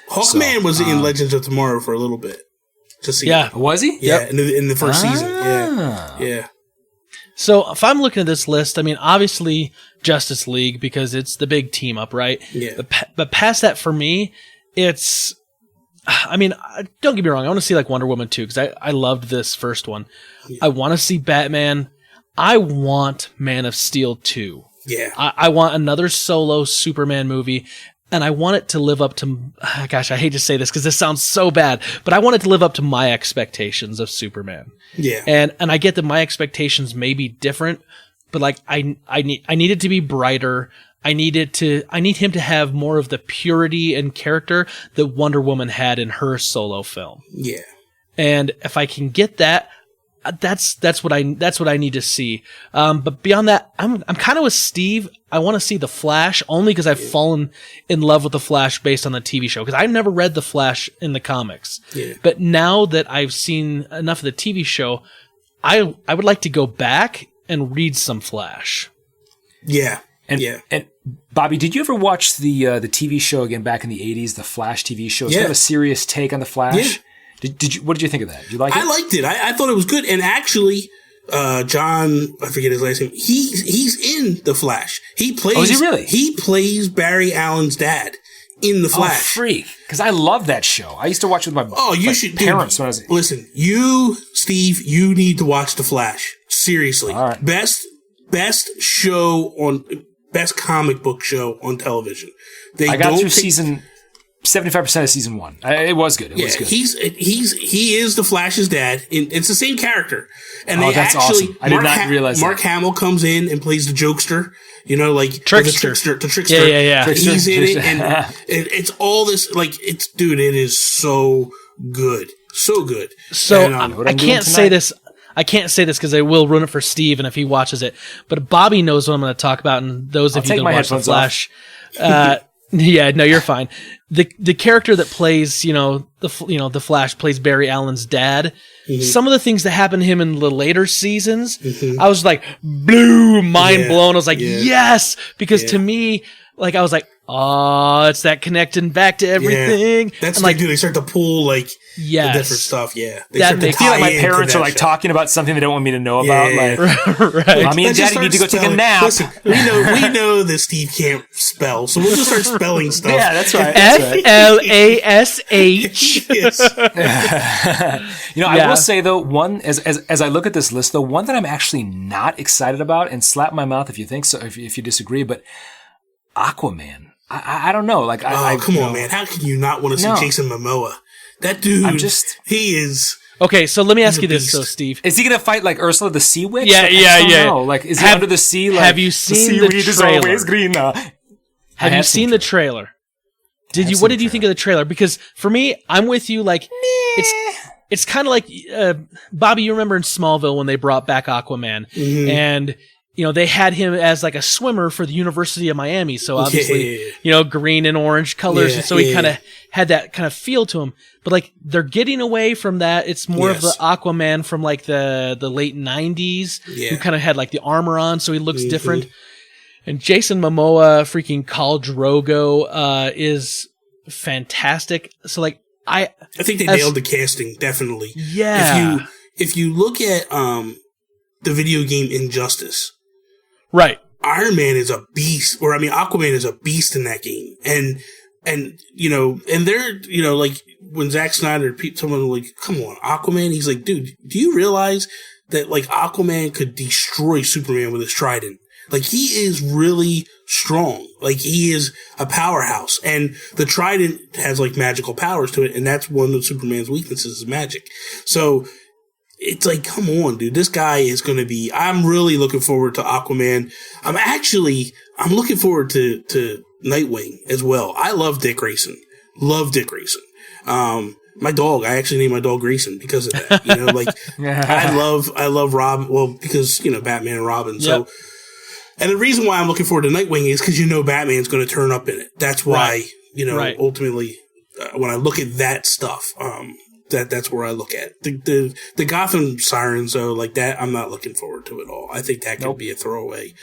Hawkman was in Legends of Tomorrow for a little bit. Was he? Yeah, in the first season. Yeah. So if I'm looking at this list, I mean, obviously Justice League because it's the big team up, right? Yeah. But past that, for me, it's. I mean, don't get me wrong. I want to see like Wonder Woman 2 because I loved this first one. Yeah. I want to see Batman. I want Man of Steel 2. Yeah. I want another solo Superman movie. And I want it to live up to, gosh, I hate to say this because this sounds so bad, but I want it to live up to my expectations of Superman. Yeah. And I get that my expectations may be different, but like I need it to be brighter. I need him to have more of the purity and character that Wonder Woman had in her solo film. Yeah. And if I can get that, that's what I need to see. But beyond that, I'm kind of with Steve. I want to see The Flash only because I've fallen in love with The Flash based on the TV show, because I've never read The Flash in the comics. Yeah. But now that I've seen enough of the TV show, I would like to go back and read some Flash. Yeah. And Bobby, did you ever watch the TV show again back in the 80s, the Flash TV show? It's kind of a serious take on the Flash. Yeah. What did you think of that? Did you like it? I liked it. I thought it was good. And actually, John, I forget his last name. He's in the Flash. He plays. Oh, is he really? He plays Barry Allen's dad in the Flash. Oh, freak! Because I love that show. I used to watch it with my parents when I was. Listen, Steve, you need to watch the Flash. Seriously, all right. Best comic book show on television. I got through season 75% of season 1. It was good. It was good. He is the Flash's dad. It's the same character. And that's awesome. I did not realize that. Mark Hamill comes in and plays the jokester. You know, like Trickster. The trickster. Yeah. He's in it, and it's all this. Like, it is so good, so good. So and, I can't say this. I can't say this because I will ruin it for Steve, and if he watches it. But Bobby knows what I'm going to talk about, and those of you who don't watch The Flash, yeah, no, you're fine. The character that plays, the Flash plays Barry Allen's dad. Mm-hmm. Some of the things that happen to him in the later seasons, I was like, mind blown. I was like, yes, because to me, like, I was like, oh, it's that connecting back to everything. Yeah. That's what they start to pull, like, the different stuff. Yeah. I feel like my parents are, like, talking about something they don't want me to know about. Like, right. Mommy and Daddy need to go take a nap. Listen, we know that Steve can't spell, so we'll just start spelling stuff. Yeah, that's right. FLASH. Yes. I will say, though, as I look at this list, though, one that I'm actually not excited about, and slap my mouth if you think so, if you disagree, but Aquaman. I don't know. Like, come on, man. How can you not want to see Jason Momoa? That dude, he is. Okay, so let me ask you this, though, Steve. Is he going to fight like Ursula the Sea Witch? Yeah. Know. Like, is he under the sea? Like, have you seen the trailer? Is always green. Have you seen the trailer? What did you think of the trailer? Because for me, I'm with you. Like, it's kind of like Bobby. You remember in Smallville when they brought back Aquaman, and they had him as like a swimmer for the University of Miami. So obviously, green and orange colors. And so he kind of had that kind of feel to him. But like, they're getting away from that. It's more of the Aquaman from like the late 90s who kind of had like the armor on. So he looks different. And Jason Momoa, freaking Khal Drogo, is fantastic. So like, I think they nailed the casting. Definitely. Yeah. If you look at, the video game Injustice. Right. Iron Man is a beast, Aquaman is a beast in that game. And they're, like when Zack Snyder, someone like, come on, Aquaman, he's like, dude, do you realize that like Aquaman could destroy Superman with his trident? Like, he is really strong. Like, he is a powerhouse. And the trident has like magical powers to it. And that's one of Superman's weaknesses is magic. So, it's like, come on, dude. This guy is going to be, I'm really looking forward to Aquaman. I'm looking forward to Nightwing as well. I love Dick Grayson. My dog, I actually named my dog Grayson because of that. I love Robin. Well, because, Batman and Robin. Yep. So, and the reason why I'm looking forward to Nightwing is because, Batman's going to turn up in it. That's why, ultimately, when I look at that stuff, that's where I look at the Gotham Sirens, though, like that. I'm not looking forward to it all. I think that could be a throwaway.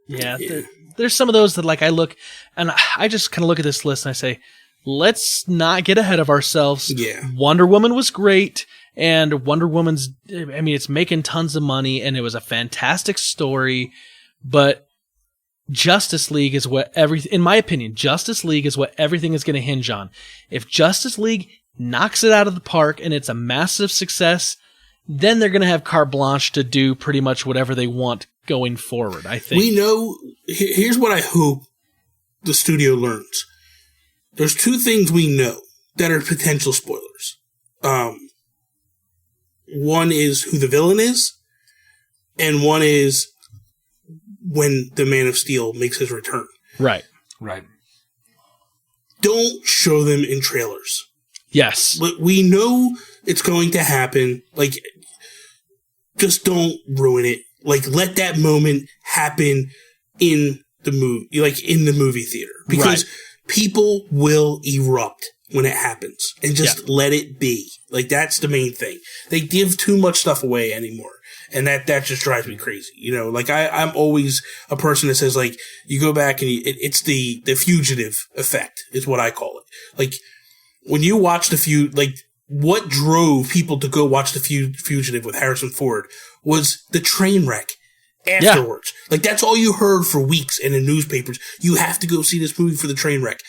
There's some of those that like I look and I just kind of look at this list and I say, let's not get ahead of ourselves. Yeah, Wonder Woman was great, and Wonder Woman's, it's making tons of money, and it was a fantastic story, but Justice League is what in my opinion, Justice League is what everything is going to hinge on. If Justice League knocks it out of the park and it's a massive success, then they're going to have carte blanche to do pretty much whatever they want going forward, I think. We know, here's what I hope the studio learns. There's two things we know that are potential spoilers. One is who the villain is, and one is when the Man of Steel makes his return. Right. Right. Don't show them in trailers. Yes. We know it's going to happen. Like, just don't ruin it. Like, let that moment happen in the movie, like in the movie theater, because people will erupt when it happens, and just let it be. Like, that's the main thing. They give too much stuff away anymore. And that just drives me crazy. You know, like I'm always a person that says, like, you go back and it's the fugitive effect is what I call it. Like, when you watch what drove people to go watch the fugitive with Harrison Ford was the train wreck afterwards. Yeah. Like, that's all you heard for weeks in the newspapers. You have to go see this movie for the train wreck.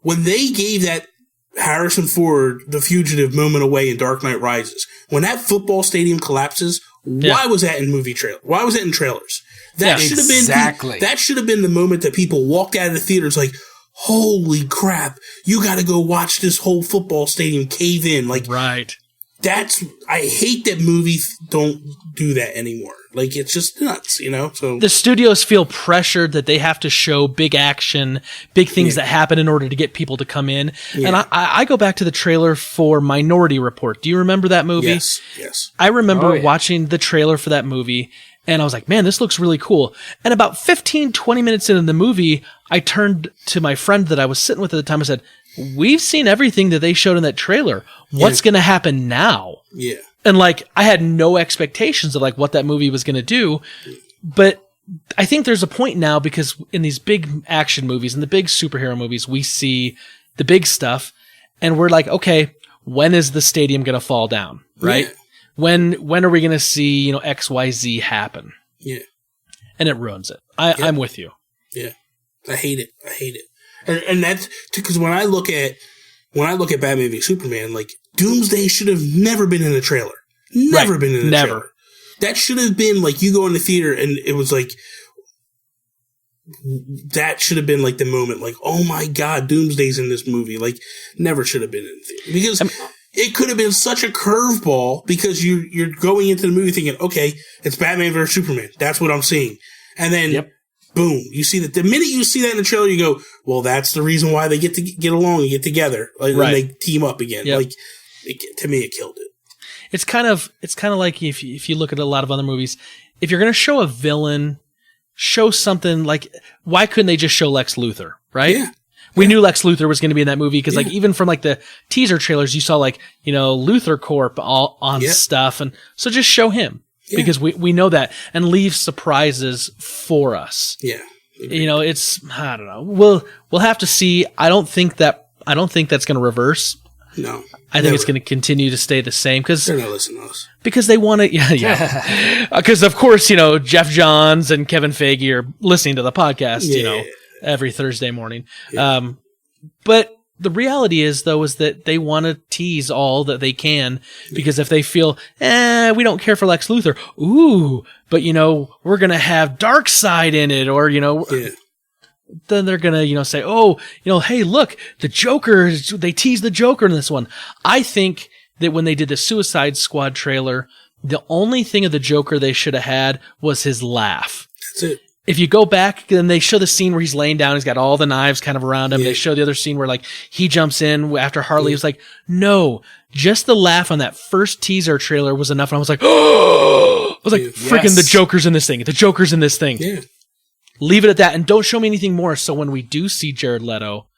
When they gave that Harrison Ford, the fugitive moment away in Dark Knight Rises, when that football stadium collapses, why was that in movie trailer? Why was that in trailers? That should have been that should have been the moment that people walked out of the theaters like, holy crap, you got to go watch this whole football stadium cave in. Like, right. I hate that movies don't do that anymore. Like, it's just nuts, you know? So the studios feel pressured that they have to show big action, big things that happen in order to get people to come in. Yeah. And I go back to the trailer for Minority Report. Do you remember that movie? Yes. I remember watching the trailer for that movie, and I was like, man, this looks really cool. And about 15, 20 minutes into the movie, I turned to my friend that I was sitting with at the time and said, we've seen everything that they showed in that trailer. What's going to happen now? Yeah. And like, I had no expectations of like what that movie was going to do. But I think there's a point now, because in these big action movies and the big superhero movies, we see the big stuff and we're like, okay, when is the stadium going to fall down? Right. Yeah. When are we going to see, you know, XYZ happen? Yeah. And it ruins it. I'm with you. Yeah. I hate it. And that's because when I look at Batman v Superman, like, Doomsday should have never been in the trailer. Never been in the trailer. That should have been like, you go in the theater and it was like, that should have been like the moment, like, oh my God, Doomsday's in this movie. Like, never should have been in the theater, because it could have been such a curveball, because you're going into the movie thinking, okay, it's Batman vs Superman. That's what I'm seeing. And then boom, you see that. The minute you see that in the trailer, you go, well, that's the reason why they get to get along and get together. Like, when they team up again. Yep. Like, to me, it killed it. It's kind of like if you look at a lot of other movies, if you're going to show a villain, show something like, why couldn't they just show Lex Luthor, right? Yeah. We knew Lex Luthor was going to be in that movie, because like, even from like the teaser trailers, you saw like, you know, Luthor Corp all on stuff. And so just show him. Yeah. Because we know that, and leave surprises for us. Yeah. You know, it's, I don't know. We'll have to see. I don't think that's going to reverse. No. I think it's going to continue to stay the same, because they're not listening to us. Because they want to, because of course, you know, Jeff Johns and Kevin Feige are listening to the podcast, you know, every Thursday morning. Yeah. But the reality is, though, is that they want to tease all that they can, because if they feel, we don't care for Lex Luthor, but, you know, we're going to have Darkseid in it, or, you know, then they're going to, you know, say, oh, you know, hey, look, the Joker, they teased the Joker in this one. I think that when they did the Suicide Squad trailer, the only thing of the Joker they should have had was his laugh. That's it. If you go back, then they show the scene where he's laying down, he's got all the knives kind of around him. Yeah. They show the other scene where like he jumps in after Harley. It's like, no, just the laugh on that first teaser trailer was enough. And I was like, freaking the Joker's in this thing. The Joker's in this thing. Yeah. Leave it at that, and don't show me anything more. So when we do see Jared Leto,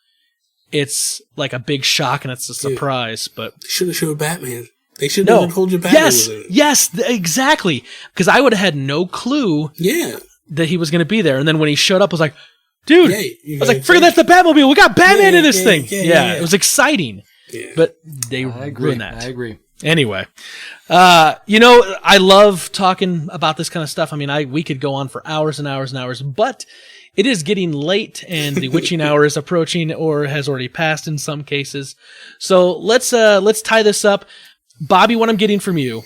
it's like a big shock and it's a surprise. But they should have showed Batman. They should have told you Batman was in it. Yes, exactly. Because I would have had no clue. Yeah. That he was going to be there. And then when he showed up, I was like, dude, I was like, friggin', that's the Batmobile. We got Batman in this thing. Yeah, it was exciting. Yeah. But they ruined that. I agree. Anyway, you know, I love talking about this kind of stuff. I mean, we could go on for hours and hours and hours, but it is getting late and the witching hour is approaching, or has already passed in some cases. So let's tie this up. Bobby, what I'm getting from you,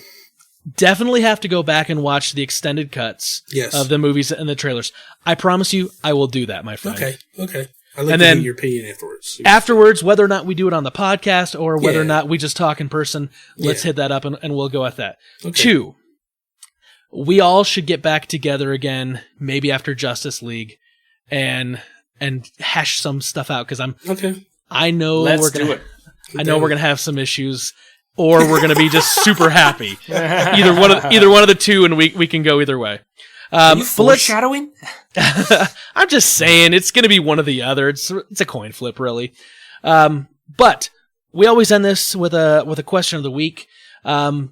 definitely have to go back and watch the extended cuts of the movies and the trailers. I promise you, I will do that, my friend. Okay. I'd like to hear your opinion afterwards. Afterwards, whether or not we do it on the podcast or whether or not we just talk in person, let's hit that up and we'll go at that. Okay. 2, we all should get back together again, maybe after Justice League, and hash some stuff out, because I know let's do it. I know we're going to have some issues, or we're going to be just super happy. Either one of the two, and we can go either way. Are you foreshadowing? I'm just saying it's going to be one or the other. It's a coin flip, really. But we always end this with a question of the week. Gosh,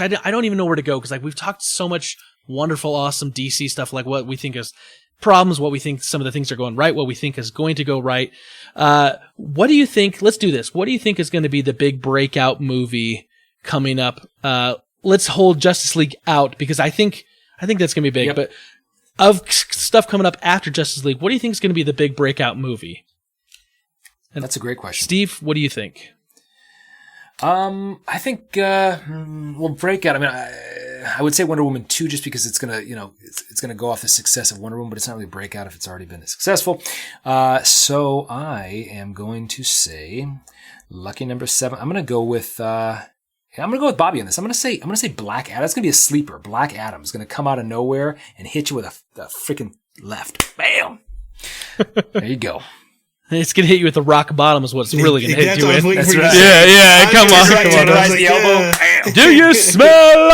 I don't even know where to go, because like we've talked so much wonderful, awesome DC stuff, like what we think is problems, what we think some of the things are going right, what we think is going to go right. What do you think? Let's do this. What do you think is going to be the big breakout movie coming up? Let's hold Justice League out, because I think that's going to be big. Yep. But of stuff coming up after Justice League, what do you think is going to be the big breakout movie? And that's a great question. Steve, what do you think? I think breakout. I mean, I would say Wonder Woman 2, just because it's gonna, it's gonna go off the success of Wonder Woman, but it's not really breakout if it's already been successful. So I am going to say lucky number 7. I'm gonna go with Bobby on this. I'm gonna say Black Adam. It's gonna be a sleeper. Black Adam is gonna come out of nowhere and hit you with a freaking left. Bam. There you go. It's going to hit you with the rock bottom is what it's really going to hit you with. That's right. Yeah, come on. The elbow. Do you smell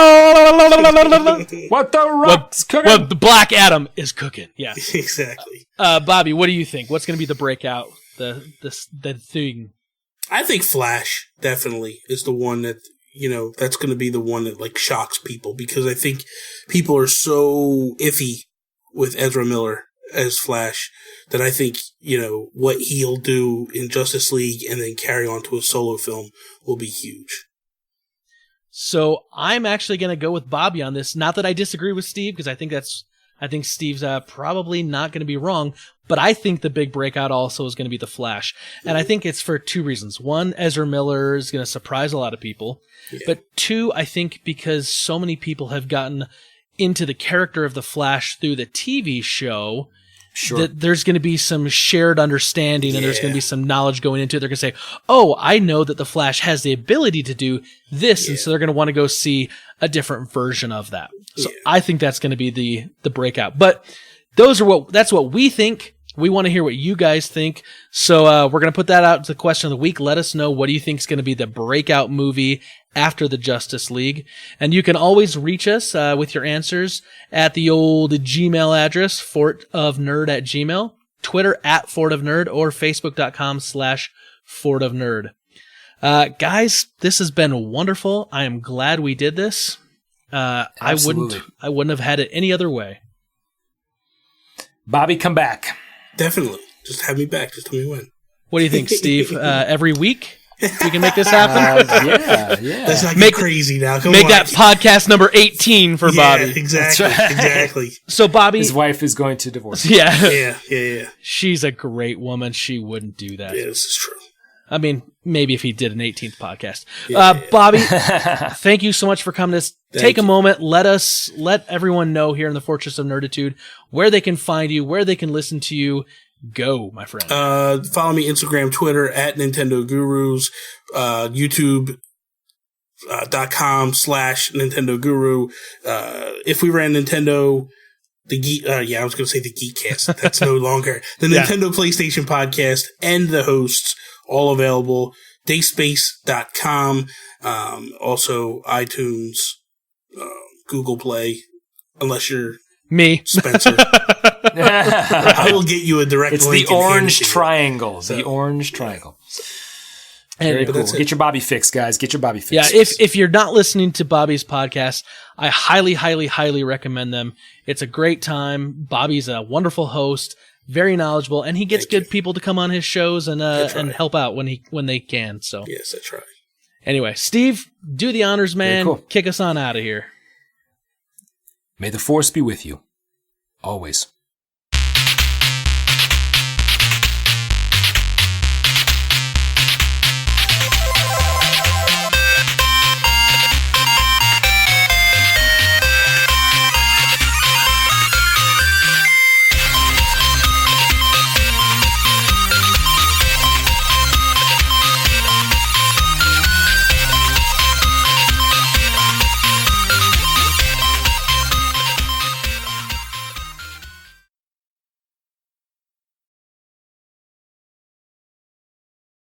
what the rock's cooking? What the Black Adam is cooking. Yeah. Exactly. Bobby, what do you think? What's going to be the breakout, the thing? I think Flash definitely is the one that, that's going to be the one that like shocks people, because I think people are so iffy with Ezra Miller as Flash that I think, what he'll do in Justice League and then carry on to a solo film will be huge. So I'm actually going to go with Bobby on this. Not that I disagree with Steve, because I think Steve's probably not going to be wrong, but I think the big breakout also is going to be the Flash. And I think it's for 2 reasons. 1, Ezra Miller is going to surprise a lot of people. Yeah. But 2, I think because so many people have gotten into the character of the Flash through the TV show, sure, that there's going to be some shared understanding, and there's going to be some knowledge going into it. They're going to say, oh, I know that the Flash has the ability to do this, and so they're going to want to go see a different version of that. So I think that's going to be the breakout. But that's what we think. We want to hear what you guys think. So we're going to put that out to the question of the week. Let us know, what do you think is going to be the breakout movie after the Justice League? And you can always reach us with your answers at the old Gmail address, fortofnerd@gmail, Twitter @fortofnerd, or facebook.com/fortofnerd. Guys, this has been wonderful. I am glad we did this. I wouldn't have had it any other way. Bobby, come back. Definitely. Just have me back. Just tell me when. What do you think, Steve? Every week we can make this happen? Yeah. Let's not get crazy now. Make that podcast number 18 for Bobby. Exactly. Right. Exactly. So Bobby, his wife is going to divorce him. Yeah. She's a great woman. She wouldn't do that. Yeah, this is true. I mean, maybe if he did an 18th podcast. Bobby, thank you so much for coming. Take a moment. Let everyone know here in the Fortress of Nerditude where they can find you, where they can listen to you. Go, my friend. Follow me Instagram, Twitter @Nintendo Gurus, YouTube.com/Nintendo Guru. If we ran Nintendo, I was going to say the Geekcast. That's no longer the Nintendo PlayStation Podcast, and the hosts all available. Dayspace.com, also iTunes, Google Play, unless you're me, Spencer. I will get you a direct link. It's the orange triangle. The orange triangle. Very cool. Get your Bobby fix, guys. Get your Bobby fix. Yeah, if you're not listening to Bobby's podcast, I highly, highly, highly recommend them. It's a great time. Bobby's a wonderful host, very knowledgeable, and he gets good people to come on his shows and help out when they can. So yes, I try. Anyway, Steve, do the honors, man. Cool. Kick us on out of here. May the force be with you, always.